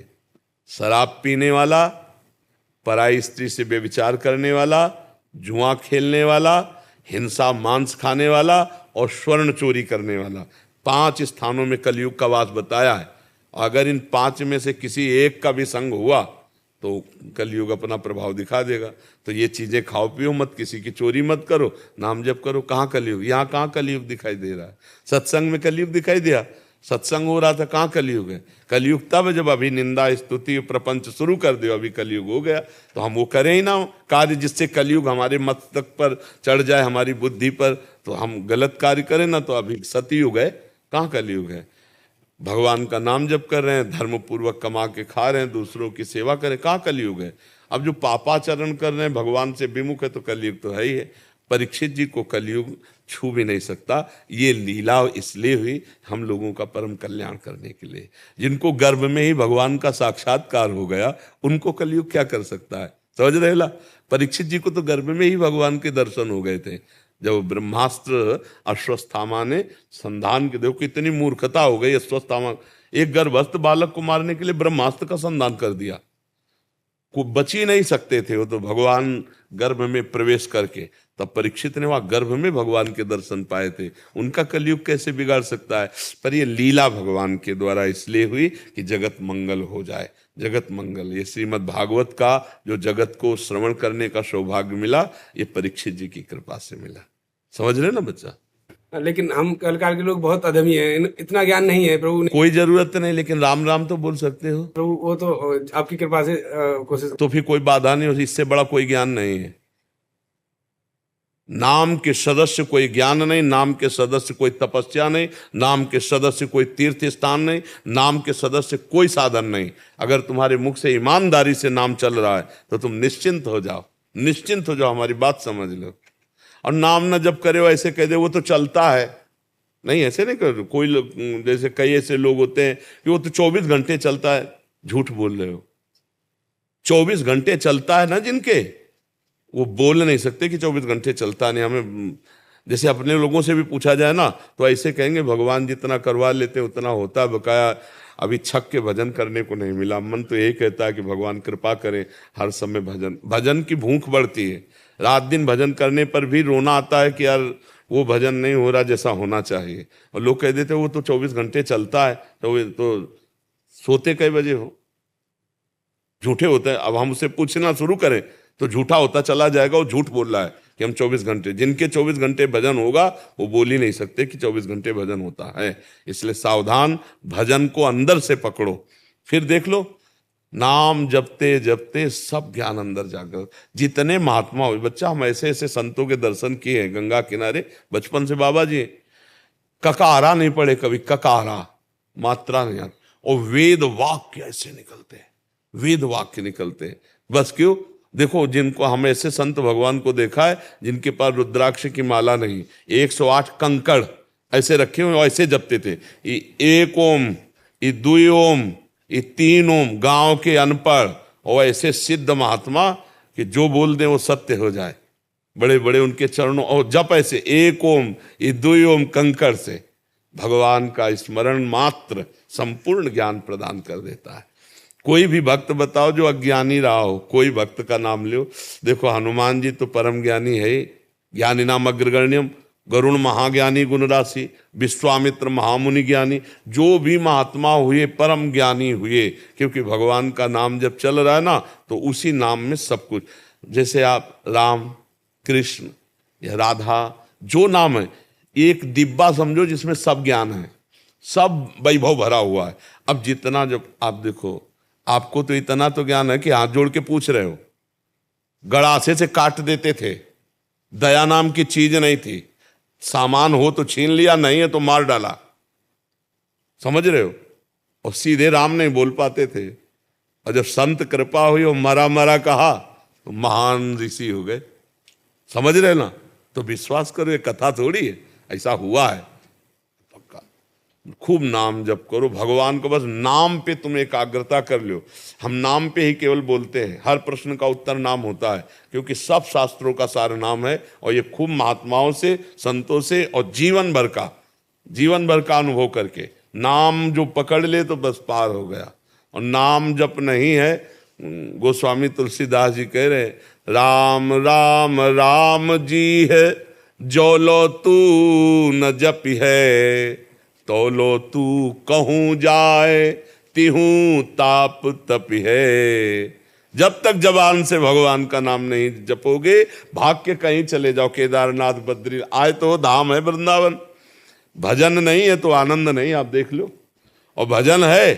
शराब पीने वाला, पराई स्त्री से व्यभिचार करने वाला, जुआ खेलने वाला, हिंसा मांस खाने वाला और स्वर्ण चोरी करने वाला। 5 स्थानों में कलयुग का वास बताया है। अगर इन 5 में से किसी एक का भी संग हुआ तो कलयुग अपना प्रभाव दिखा देगा। तो ये चीजें खाओ पियो मत, किसी की चोरी मत करो, नाम जप करो। कहाँ कलयुग? यहाँ कहाँ कलयुग दिखाई दे रहा है? सत्संग में कलयुग दिखाई दिया? सत्संग हो रहा था, कहाँ कलयुग है? कलयुग तब जब अभी निंदा स्तुति प्रपंच शुरू कर दियो, अभी कलयुग हो गया। तो हम वो करें ही ना कार्य जिससे कलयुग हमारे मस्तक पर चढ़ जाए, हमारी बुद्धि पर। तो हम गलत कार्य करें ना, तो अभी सतयुग है, कहाँ कलयुग है? भगवान का नाम जप कर रहे हैं, धर्म पूर्वक कमा के खा रहे हैं, दूसरों की सेवा करें, कहाँ कलयुग है? अब जो पापाचरण कर रहे हैं, भगवान से विमुख है, तो कलयुग तो है ही है। परीक्षित जी को कलयुग छू भी नहीं सकता। ये लीला इसलिए हुई हम लोगों का परम कल्याण करने के लिए। जिनको गर्भ में ही भगवान का साक्षात्कार हो गया उनको कलयुग क्या कर सकता है, समझ रहे ला। परीक्षित जी को तो गर्भ में ही भगवान के दर्शन हो गए थे। जब ब्रह्मास्त्र अश्वत्थामा ने संधान के, देखो कितनी मूर्खता हो गई अश्वत्थामा, एक गर्भस्थ बालक को मारने के लिए ब्रह्मास्त्र का संधान कर दिया। को बच ही नहीं सकते थे वो तो भगवान गर्भ में प्रवेश करके। तब परीक्षित ने वहां गर्भ में भगवान के दर्शन पाए थे। उनका कलयुग कैसे बिगाड़ सकता है। पर ये लीला भगवान के द्वारा इसलिए हुई कि जगत मंगल हो जाए, जगत मंगल। ये श्रीमद् भागवत का जो जगत को श्रवण करने का सौभाग्य मिला, ये परीक्षित जी की कृपा से मिला। समझ रहे ना बच्चा। लेकिन हम कलकार के लोग बहुत अधमी हैं, इतना ज्ञान नहीं है प्रभु। कोई जरूरत नहीं, लेकिन राम राम तो बोल सकते हो प्रभु वो तो आपकी कृपा से कोशिश। तो फिर कोई बाधा नहीं हो, इससे बड़ा कोई ज्ञान नहीं है। नाम के सदस्य कोई ज्ञान नहीं, नाम के सदस्य कोई तपस्या नहीं, नाम के सदस्य कोई तीर्थ स्थान नहीं, नाम के सदस्य कोई साधन नहीं। अगर तुम्हारे मुख से ईमानदारी से नाम चल रहा है तो तुम निश्चिंत हो जाओ, निश्चिंत हो जाओ, हमारी बात समझ लो। और नाम न जब करे हो ऐसे कह दे वो तो चलता है, नहीं ऐसे नहीं कर। कोई लोग जैसे कई ऐसे लोग होते हैं कि वो तो 24 घंटे चलता है, झूठ बोल रहे हो। 24 घंटे चलता है ना जिनके, वो बोल नहीं सकते कि 24 घंटे चलता नहीं। हमें जैसे अपने लोगों से भी पूछा जाए ना तो ऐसे कहेंगे भगवान जितना करवा लेते उतना होता, बकाया अभी छक के भजन करने को नहीं मिला। मन तो यही कहता है कि भगवान कृपा करें, हर समय भजन, भजन की भूख बढ़ती है। रात दिन भजन करने पर भी रोना आता है कि यार वो भजन नहीं हो रहा जैसा होना चाहिए। और लोग कह देते वो तो 24 घंटे चलता है, तो सोते कई बजे हो, झूठे होते हैं। अब हम उससे पूछना शुरू करें तो झूठा होता चला जाएगा। वो झूठ बोल रहा है कि हम 24 घंटे, जिनके 24 घंटे भजन होगा वो बोल ही नहीं सकते कि 24 घंटे भजन होता है। इसलिए सावधान, भजन को अंदर से पकड़ो, फिर देख लो नाम जपते जपते सब ज्ञान अंदर जाकर। जितने महात्मा हुए बच्चा, हम ऐसे ऐसे संतों के दर्शन किए हैं गंगा किनारे बचपन से। बाबा जी ककारा नहीं पढ़े कभी, ककारा मात्रा नहीं आती, और वेद वाक्य ऐसे निकलते हैं, वेद वाक्य निकलते हैं। बस क्यों, देखो जिनको हम ऐसे संत भगवान को देखा है जिनके पास रुद्राक्ष की माला नहीं, 108 कंकड़ ऐसे रखे हुए ऐसे जपते थे। एक ओम, ये 2 ओम, ये 3 ओम, गांव के अनपढ़ और ऐसे सिद्ध महात्मा कि जो बोल दे वो सत्य हो जाए। बड़े बड़े उनके चरणों, और जप ऐसे 1 ओम, ये 2 ओम कंकड़ से भगवान का स्मरण मात्र संपूर्ण ज्ञान प्रदान कर देता है। कोई भी भक्त बताओ जो अज्ञानी रहा हो, कोई भक्त का नाम लो। देखो हनुमान जी तो परम ज्ञानी है, ज्ञानी नाम अग्रगण्यम, गरुण महाज्ञानी गुण राशि, विश्वामित्र महामुनि ज्ञानी। जो भी महात्मा हुए परम ज्ञानी हुए, क्योंकि भगवान का नाम जब चल रहा है ना तो उसी नाम में सब कुछ। जैसे आप राम, कृष्ण या राधा, जो नाम है एक डिब्बा समझो जिसमें सब ज्ञान है, सब वैभव भरा हुआ है। अब जितना जब आप देखो, आपको तो इतना तो ज्ञान है कि हाथ जोड़ के पूछ रहे हो, गड़ासे से काट देते थे, दया नाम की चीज नहीं थी। सामान हो तो छीन लिया, नहीं है तो मार डाला, समझ रहे हो। और सीधे राम नहीं बोल पाते थे, और जब संत कृपा हुई और मरा मरा कहा तो महान ऋषि हो गए। समझ रहे ना, तो विश्वास करो ये कथा थोड़ी है, ऐसा हुआ है। खूब नाम जप करो, भगवान को बस नाम पे तुम एकाग्रता कर लो। हम नाम पे ही केवल बोलते हैं, हर प्रश्न का उत्तर नाम होता है, क्योंकि सब शास्त्रों का सारा नाम है। और ये खूब महात्माओं से, संतों से, और जीवन भर का अनुभव करके नाम जो पकड़ ले तो बस पार हो गया। और नाम जप नहीं है, गोस्वामी तुलसीदास जी कह रहे राम राम राम जी है, जो लो तू न जपी है, तो लो तू कहूं जाए, तिहूं ताप तपी है। जब तक जबान से भगवान का नाम नहीं जपोगे, भाग के कहीं चले जाओ, केदारनाथ, बद्री, आए तो धाम है वृंदावन। भजन नहीं है तो आनंद नहीं, आप देख लो। और भजन है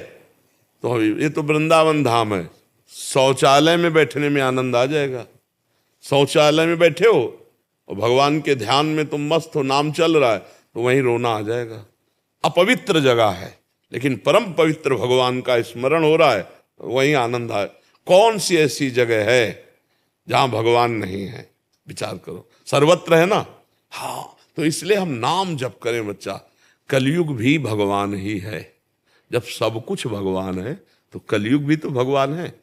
तो ये तो वृंदावन धाम है। शौचालय में बैठने में आनंद आ जाएगा। शौचालय में बैठे हो और भगवान के ध्यान में तुम मस्त हो, नाम चल रहा है, तो वहीं रोना आ जाएगा। अपवित्र जगह है, लेकिन परम पवित्र भगवान का स्मरण हो रहा है, वहीं आनंद आए। कौन सी ऐसी जगह है जहां भगवान नहीं है? विचार करो, सर्वत्र है ना। हाँ, तो इसलिए हम नाम जप करें बच्चा। कलयुग भी भगवान ही है। जब सब कुछ भगवान है तो कलयुग भी तो भगवान है।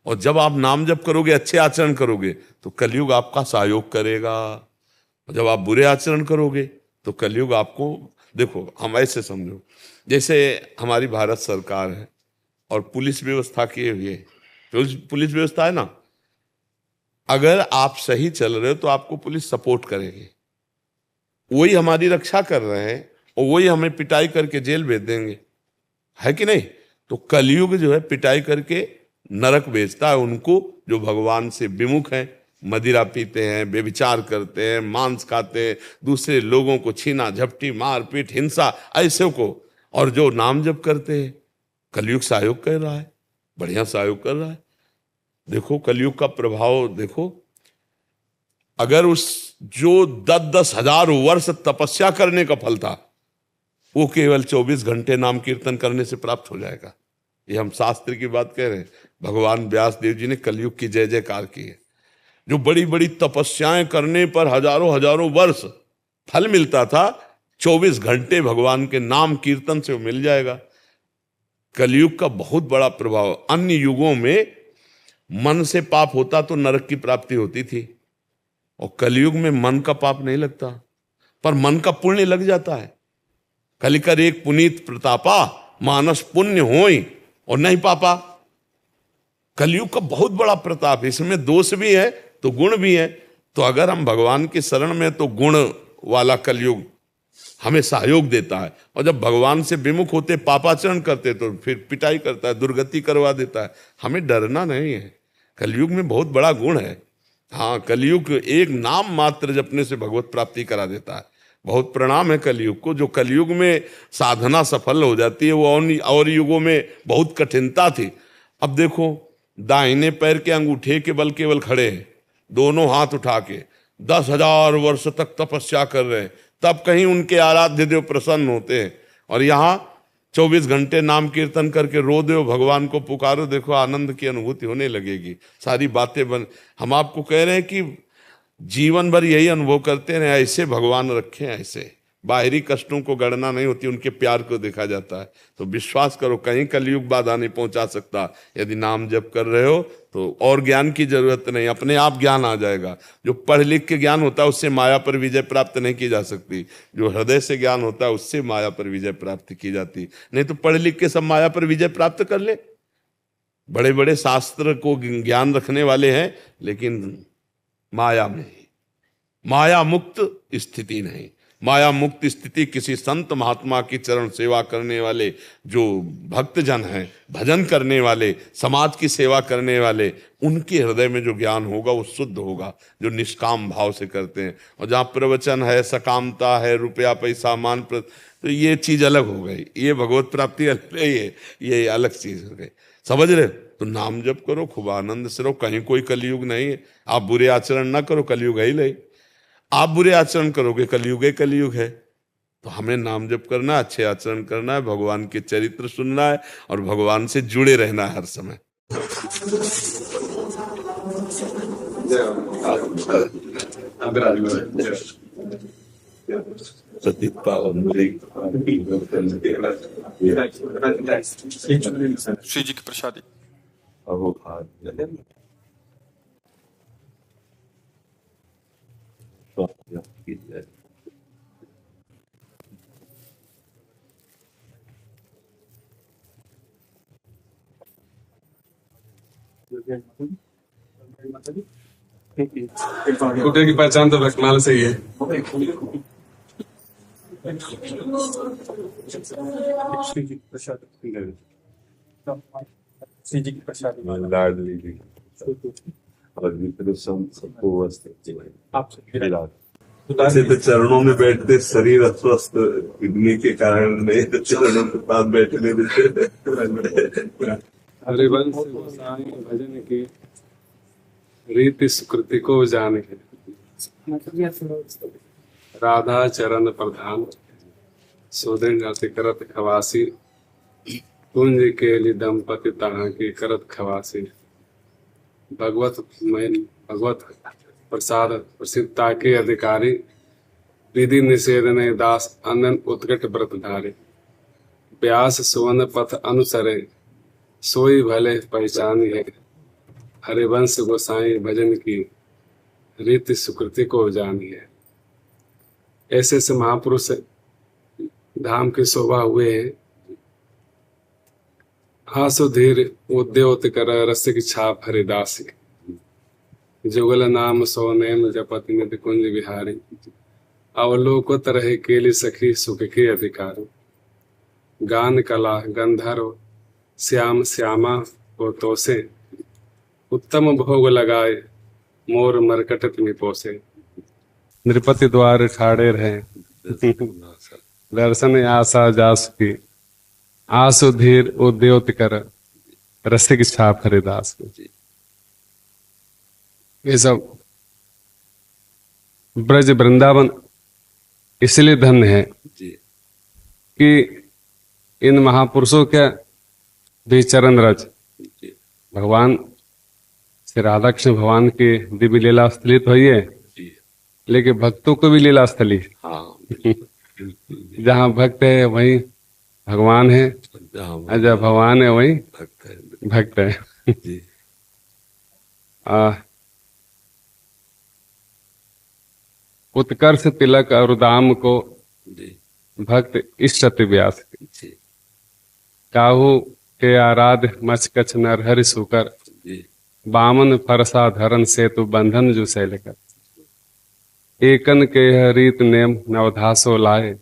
और जब आप नाम जप करोगे, अच्छे आचरण करोगे, तो कलयुग आपका सहयोग करेगा। और जब आप बुरे आचरण करोगे तो कलयुग आपको, देखो हम ऐसे समझो, जैसे हमारी भारत सरकार है और पुलिस व्यवस्था किए हुए, पुलिस व्यवस्था है ना, अगर आप सही चल रहे हो तो आपको पुलिस सपोर्ट करेगी, वही हमारी रक्षा कर रहे हैं और वही हमें पिटाई करके जेल भेज देंगे, है कि नहीं। तो कलयुग जो है पिटाई करके नरक भेजता है उनको जो भगवान से विमुख हैं, मदिरा पीते हैं, व्यभिचार करते हैं, मांस खाते हैं, दूसरे लोगों को छीना झपटी, मारपीट, हिंसा, ऐसे को। और जो नाम जप करते हैं, कलयुग सहयोग कर रहा है, बढ़िया सहयोग कर रहा है। देखो कलयुग का प्रभाव देखो, अगर उस जो 10-10 हजार वर्ष तपस्या करने का फल था, वो केवल 24 घंटे नाम कीर्तन करने से प्राप्त हो जाएगा। ये हम शास्त्र की बात कह रहे हैं। भगवान व्यास देव जी ने कलयुग की जय जयकार की है। जो बड़ी बड़ी तपस्याएं करने पर हजारों हजारों वर्ष फल मिलता था, 24 घंटे भगवान के नाम कीर्तन से वो मिल जाएगा। कलयुग का बहुत बड़ा प्रभाव। अन्य युगों में मन से पाप होता तो नरक की प्राप्ति होती थी, और कलयुग में मन का पाप नहीं लगता, पर मन का पुण्य लग जाता है। कलिकर एक पुनीत प्रतापा, मानस पुण्य होई और नहीं पापा। कलयुग का बहुत बड़ा प्रताप, इसमें दोष भी है तो गुण भी है। तो अगर हम भगवान की शरण में, तो गुण वाला कलयुग हमें सहयोग देता है, और जब भगवान से विमुख होते, पापाचरण करते, तो फिर पिटाई करता है, दुर्गति करवा देता है। हमें डरना नहीं है, कलयुग में बहुत बड़ा गुण है। हाँ, कलयुग एक नाम मात्र जपने से भगवत प्राप्ति करा देता है। बहुत प्रणाम है कलयुग को, जो कलयुग में साधना सफल हो जाती है, वो और युगों में बहुत कठिनता थी। अब देखो, दाहिने पैर के अंगूठे के बल केवल खड़े हैं, दोनों हाथ उठा के 10,000 वर्ष तक तपस्या कर रहे हैं, तब कहीं उनके आराध्य देव प्रसन्न होते हैं। और यहाँ 24 घंटे नाम कीर्तन करके रो दो, भगवान को पुकारो, देखो आनंद की अनुभूति होने लगेगी। सारी बातें बन, हम आपको कह रहे हैं कि जीवन भर यही अनुभव करते रहे, ऐसे भगवान रखे हैं, ऐसे बाहरी कष्टों को गणना नहीं होती, उनके प्यार को देखा जाता है। तो विश्वास करो, कहीं कलयुग बाधा नहीं पहुंचा सकता। यदि नाम जप कर रहे हो तो और ज्ञान की जरूरत नहीं, अपने आप ज्ञान आ जाएगा। जो पढ़ लिख के ज्ञान होता है उससे माया पर विजय प्राप्त नहीं की जा सकती, जो हृदय से ज्ञान होता है उससे माया पर विजय प्राप्त की जाती। नहीं तो पढ़ लिख के सब माया पर विजय प्राप्त कर ले, बड़े बड़े शास्त्र को ज्ञान रखने वाले हैं, लेकिन माया में, माया मुक्त स्थिति नहीं। माया मुक्त स्थिति किसी संत महात्मा की चरण सेवा करने वाले, जो भक्तजन हैं, भजन करने वाले, समाज की सेवा करने वाले, उनके हृदय में जो ज्ञान होगा वो शुद्ध होगा, जो निष्काम भाव से करते हैं। और जहाँ प्रवचन है, सकामता है, रुपया पैसा मान, तो ये चीज अलग हो गई, ये भगवत प्राप्ति अलग है, ये अलग चीज हो गई। समझ रहे? तो नाम जप करो, खूब आनंद से रहो, कहीं कोई कलयुग नहीं है। आप बुरे आचरण ना करो, कलयुग है ही नहीं। आप बुरे आचरण करोगे, कलयुग है, कलयुग है। तो हमें नाम जप करना है, अच्छे आचरण करना है, भगवान के चरित्र सुनना है और भगवान से जुड़े रहना है हर समय। सतीत पावन श्री जी की प्रसादी। कुत्ते की पहचान तो रखना से ही है। श्री जी प्रसाद श्री जी की प्रसाद लाडली जी और मित्र सबको ऐसे तो चरणों में बैठते शरीर अस्वस्थ किडनी के कारण नहीं, तो चरणों के पास बैठने देते। हरिवंश गोसाई भजन की रीति सुकृति को जाने, राधा चरण प्रधान सोदन जाति करत खवासी, कुंज केली दंपति तहाँ की करत खवासी। भगवत प्रसाद प्रसिद्धता के अधिकारी, विधि निषेधने दास अनन उत्कट व्रत धारे। व्यास सुवन पथ अनुसरे, सोई भले पहचानी है। हरिवंश गोसाई भजन की, रीति सुकृति को जानी है। ऐसे ऐसे महापुरुष धाम के शोभा हुए हैं। हासुधीर उद्योत कर रसिक छाप हरिदासी, जुगल नाम सो नैन जपति निधि कुंज विहारी। अवलोकत रहे केली सखी सुख के अधिकारी। गान कला गंधर्व श्याम श्यामा को तोसे, उत्तम भोग लगाए मोर मरकट तिमि पोसे। नृपति द्वार ठाड़े रहे, दर्शन आशा जास की। आसु धीर उद्योत कर रसिक छाप हरिदास की। ये सब ब्रज वृंदावन इसलिए धन्य है कि इन महापुरुषों के भी चरण रज भगवान श्री राधा कृष्ण भगवान की दिव्य लीला स्थली तो है, लेकिन भक्तों को भी लीला स्थली। जहाँ भक्त है वहीं भगवान है, और जहाँ भगवान है वहीं भक्त है। उत्कर्ष तिलक और दाम को भक्त इष्ट अति व्यास। काहू के आराध मचकछ नर हरि सुकर, बामन फरसा धरन सेतु बंधन जो सैल कर। एकन के रीत नेम नवधासो लाए,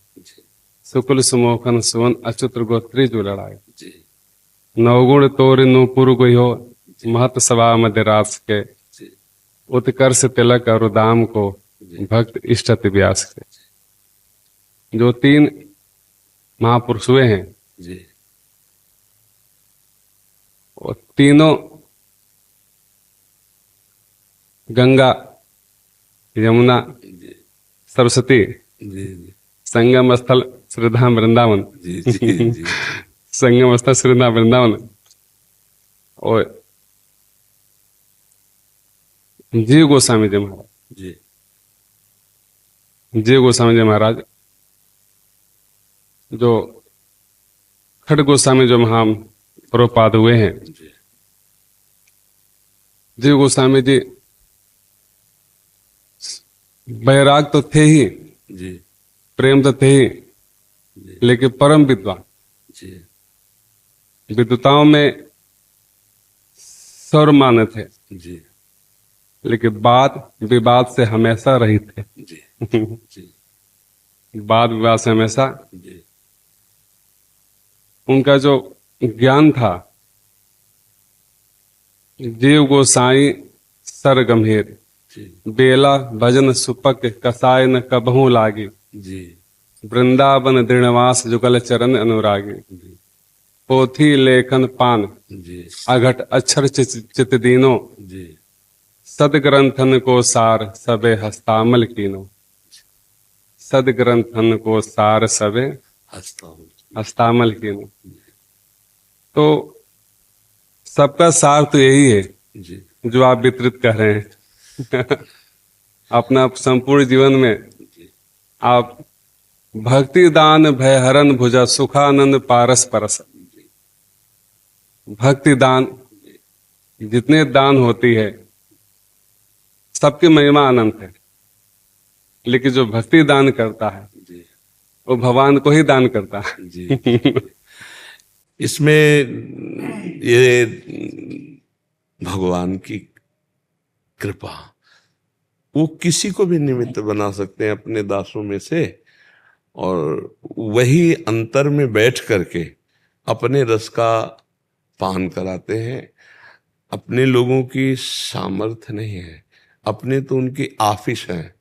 शुक्ल सुमोखन सुवन अच्युत गोत्री जो लड़ाए। नवगुण तोर नूपुर गयो, महत सभा मध्य रास के। उत्कर्ष तिलक और दाम को भक्त इष्ट अति व्यास के। जो तीन महापुरुष हुए हैं, और तीनों गंगा यमुना सरस्वती संगम स्थल श्रीधाम वृंदावन, संगम स्थल श्रीधाम वृंदावन, और जीव गोस्वामी जी महाराज। जीव गोस्वामी जी महाराज जो खड़ गोस्वामी जो महा प्रभुपाद हुए हैं, जीव गोस्वामी जी बैराग तो थे ही, प्रेम तो थे ही, लेकिन परम विद्वान। विद्वताओं में सर्वमान्य थे, लेकिन वाद विवाद से हमेशा रहित थे। वाद विवाद से हमेशा उनका जो ज्ञान था, जीव गोसाई सर गंभीर, बेला भजन सुपक कसाय न कबहू लागी। वृंदावन दृढ़वास जुगल चरण अनुरागी। पोथी लेखन पान अघट अक्षर चित दीनो। सदग्रंथन को सार सबे हस्तामल कीनो। सदग्रंथन को सार सबे हस्तामल कीनो। तो सबका सार तो यही है जो आप वितरित कर रहे हैं। अपना संपूर्ण जीवन में आप भक्ति दान भयहरन भुजा सुखानंद पारस परस। भक्ति दान जितने दान होती है सबकी महिमा अनंत है, लेकिन जो भक्ति दान करता है वो भगवान को ही दान करता है। इसमें ये भगवान की कृपा, वो किसी को भी निमित्त बना सकते हैं अपने दासों में से, और वही अंतर में बैठ करके अपने रस का पान कराते हैं। अपने लोगों की सामर्थ्य नहीं है, अपने तो उनकी आफिस है।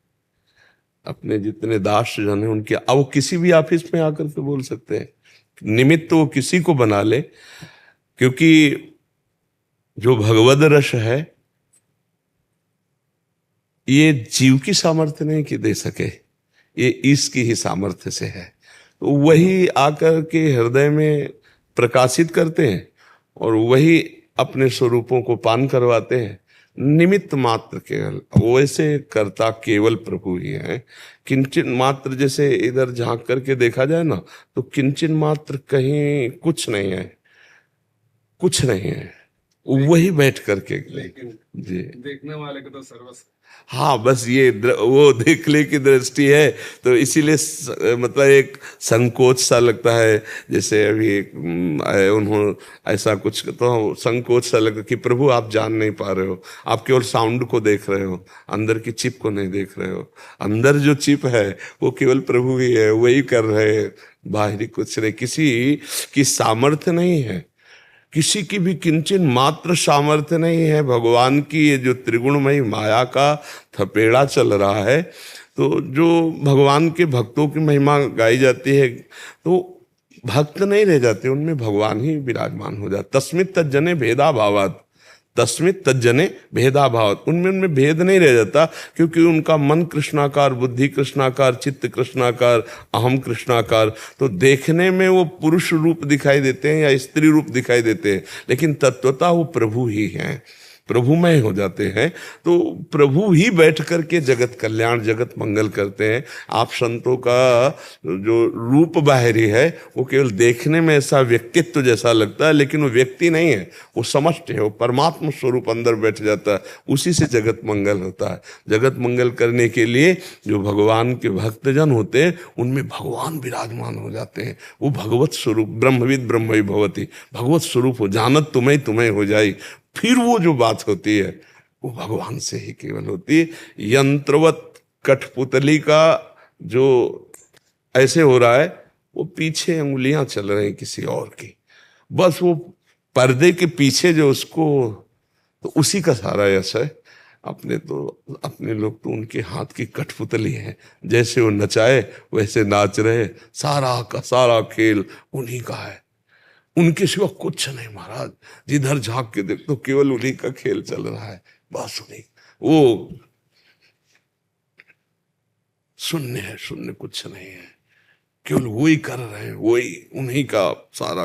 अपने जितने दास जन हैं उनके, अब वो किसी भी ऑफिस में आकर के बोल सकते हैं, निमित्त वो किसी को बना ले, क्योंकि जो भगवद रस है ये जीव की सामर्थ्य नहीं कि दे सके, ये इसकी ही सामर्थ्य से है। तो वही आकर के हृदय में प्रकाशित करते हैं और वही अपने स्वरूपों को पान करवाते हैं। निमित्त मात्र केवल, वैसे कर्ता केवल प्रभु ही है। किंचन मात्र जैसे इधर झांक करके देखा जाए ना, तो किंचन मात्र कहीं कुछ नहीं है, कुछ नहीं है, वही बैठ करके जी। देखने वाले को तो सर्वस्व। हाँ, बस ये वो देखने की दृष्टि है, तो इसीलिए मतलब एक संकोच सा लगता है। जैसे अभी उन्होंने ऐसा कुछ, तो संकोच सा लगता कि प्रभु आप जान नहीं पा रहे हो, आप केवल साउंड को देख रहे हो, अंदर की चिप को नहीं देख रहे हो। अंदर जो चिप है वो केवल प्रभु ही है, वही कर रहे हैं, बाहरी कुछ नहीं, किसी की सामर्थ्य नहीं है, किसी की भी किंचन मात्र सामर्थ्य नहीं है। भगवान की ये जो त्रिगुणमयी माया का थपेड़ा चल रहा है, तो जो भगवान के भक्तों की महिमा गाई जाती है, तो भक्त नहीं रह जाते, उनमें भगवान ही विराजमान हो जाता। तस्मित तज्जने भेदा भावात, तस्मित तज्जने भेदा भावात, उनमें भेद नहीं रह जाता, क्योंकि उनका मन कृष्णाकार, बुद्धि कृष्णाकार, चित्त कृष्णाकार, अहम कृष्णाकार। तो देखने में वो पुरुष रूप दिखाई देते हैं या स्त्री रूप दिखाई देते हैं, लेकिन तत्वतः वो प्रभु ही हैं, प्रभुमय हो जाते हैं। तो प्रभु ही बैठ करके जगत कल्याण, जगत मंगल करते हैं। आप संतों का जो रूप बाहरी है वो केवल देखने में ऐसा व्यक्तित्व जैसा लगता है, लेकिन वो व्यक्ति नहीं है, वो समष्टि है, वो परमात्मा स्वरूप अंदर बैठ जाता है, उसी से जगत मंगल होता है। जगत मंगल करने के लिए जो भगवान के भक्तजन होते हैं उनमें भगवान विराजमान हो जाते हैं। वो भगवत स्वरूप, ब्रह्मविद ब्रह्मई भवति, भगवत स्वरूप हो, जानत तुम्हें तुम्हें हो जाई। फिर वो जो बात होती है वो भगवान से ही केवल होती है। यंत्रवत कठपुतली का जो ऐसे हो रहा है, वो पीछे उंगलियां चल रही किसी और की, बस वो पर्दे के पीछे जो उसको, तो उसी का सारा यश है। अपने लोग तो उनके हाथ की कठपुतली है, जैसे वो नचाए वैसे नाच रहे, सारा का सारा खेल उन्हीं का है, उनके सिवा कुछ नहीं महाराज। जिधर झांक के देख तो केवल उन्हीं का खेल चल रहा है, बस उन्हीं, वो शून्य है, शून्य कुछ नहीं है, केवल वही कर रहे हैं, वही उन्हीं का सारा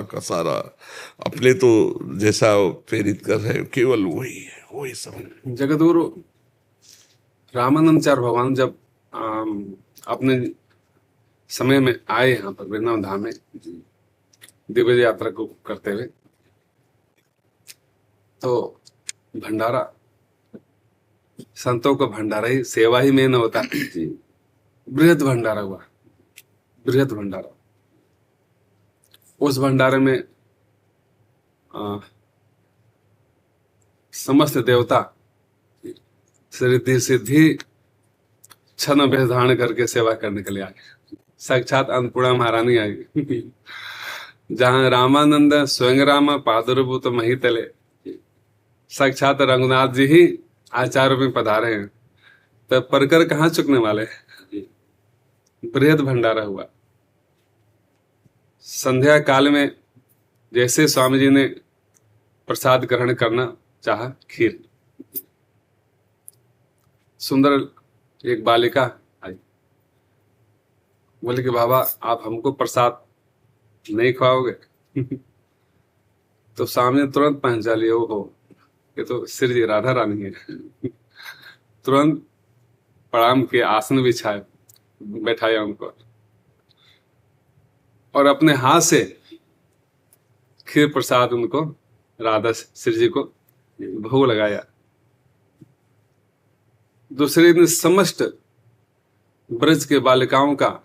अपने तो जैसा प्रेरित कर रहे हैं, केवल वही है, वही सब। जगतगुरु रामानंदाचार्य भगवान जब अपने समय में आए यहाँ पर वृंदावन धाम में दिव्य यात्रा को करते हुए, तो भंडारा, संतों का भंडारा ही, सेवा ही मेन होता है। बृहद भंडारा हुआ, बृहद भंडारा। उस भंडारे में समस्त देवता रिद्धि सिद्धि छन भेष धारण करके सेवा करने के लिए आए। साक्षात अन्नपूर्णा महारानी आई, जहां रामानंद स्वयं राम पादुर्भूत महितले, साक्षात रघुनाथ जी ही आचार्य में पधारे हैं, तब परकर कहाँ चुकने वाले। बृहद भंडारा हुआ। संध्या काल में जैसे स्वामी जी ने प्रसाद ग्रहण करना चाहा, खीर, सुंदर एक बालिका आई, बोले कि बाबा आप हमको प्रसाद नहीं खवाओगे। तो सामने तुरंत पहचान लिया, हो ये तो श्री जी राधा रानी है। तुरंत प्रणाम के आसन बिछाए, बैठाया उनको, और अपने हाथ से खीर प्रसाद उनको, राधा श्री जी को भोग लगाया। दूसरे दिन समस्त ब्रज के बालिकाओं का,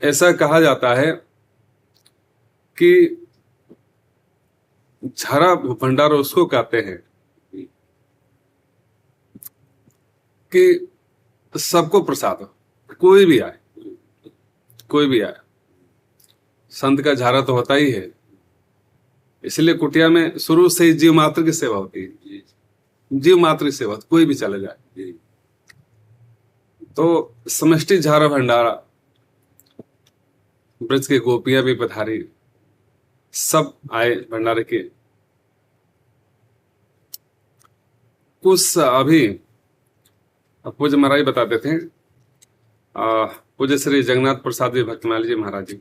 ऐसा कहा जाता है कि झरा भंडारा उसको कहते हैं कि सबको प्रसाद हो, कोई भी आए, कोई भी आए। संत का झारा तो होता ही है, इसलिए कुटिया में शुरू से ही जीव मात्र की सेवा होती है, जीव मात्र की सेवा, कोई भी चले जाए। तो समष्टि झारा भंडारा, ब्रज के गोपियां भी पधारी, सब आए भंडारे के। कुछ अभी पूज्य महाराज बताते थे, पूज्य श्री जगन्नाथ प्रसाद जी भक्तमाली जी महाराज जी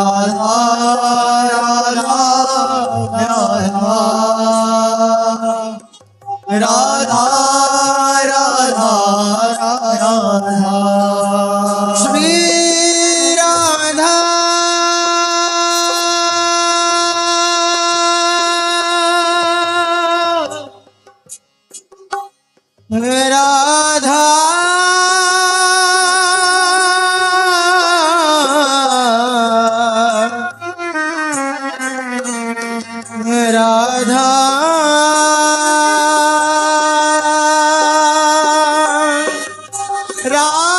राधा राधा राधा राधा राधा राधा श्री राधा राधा राधा राधा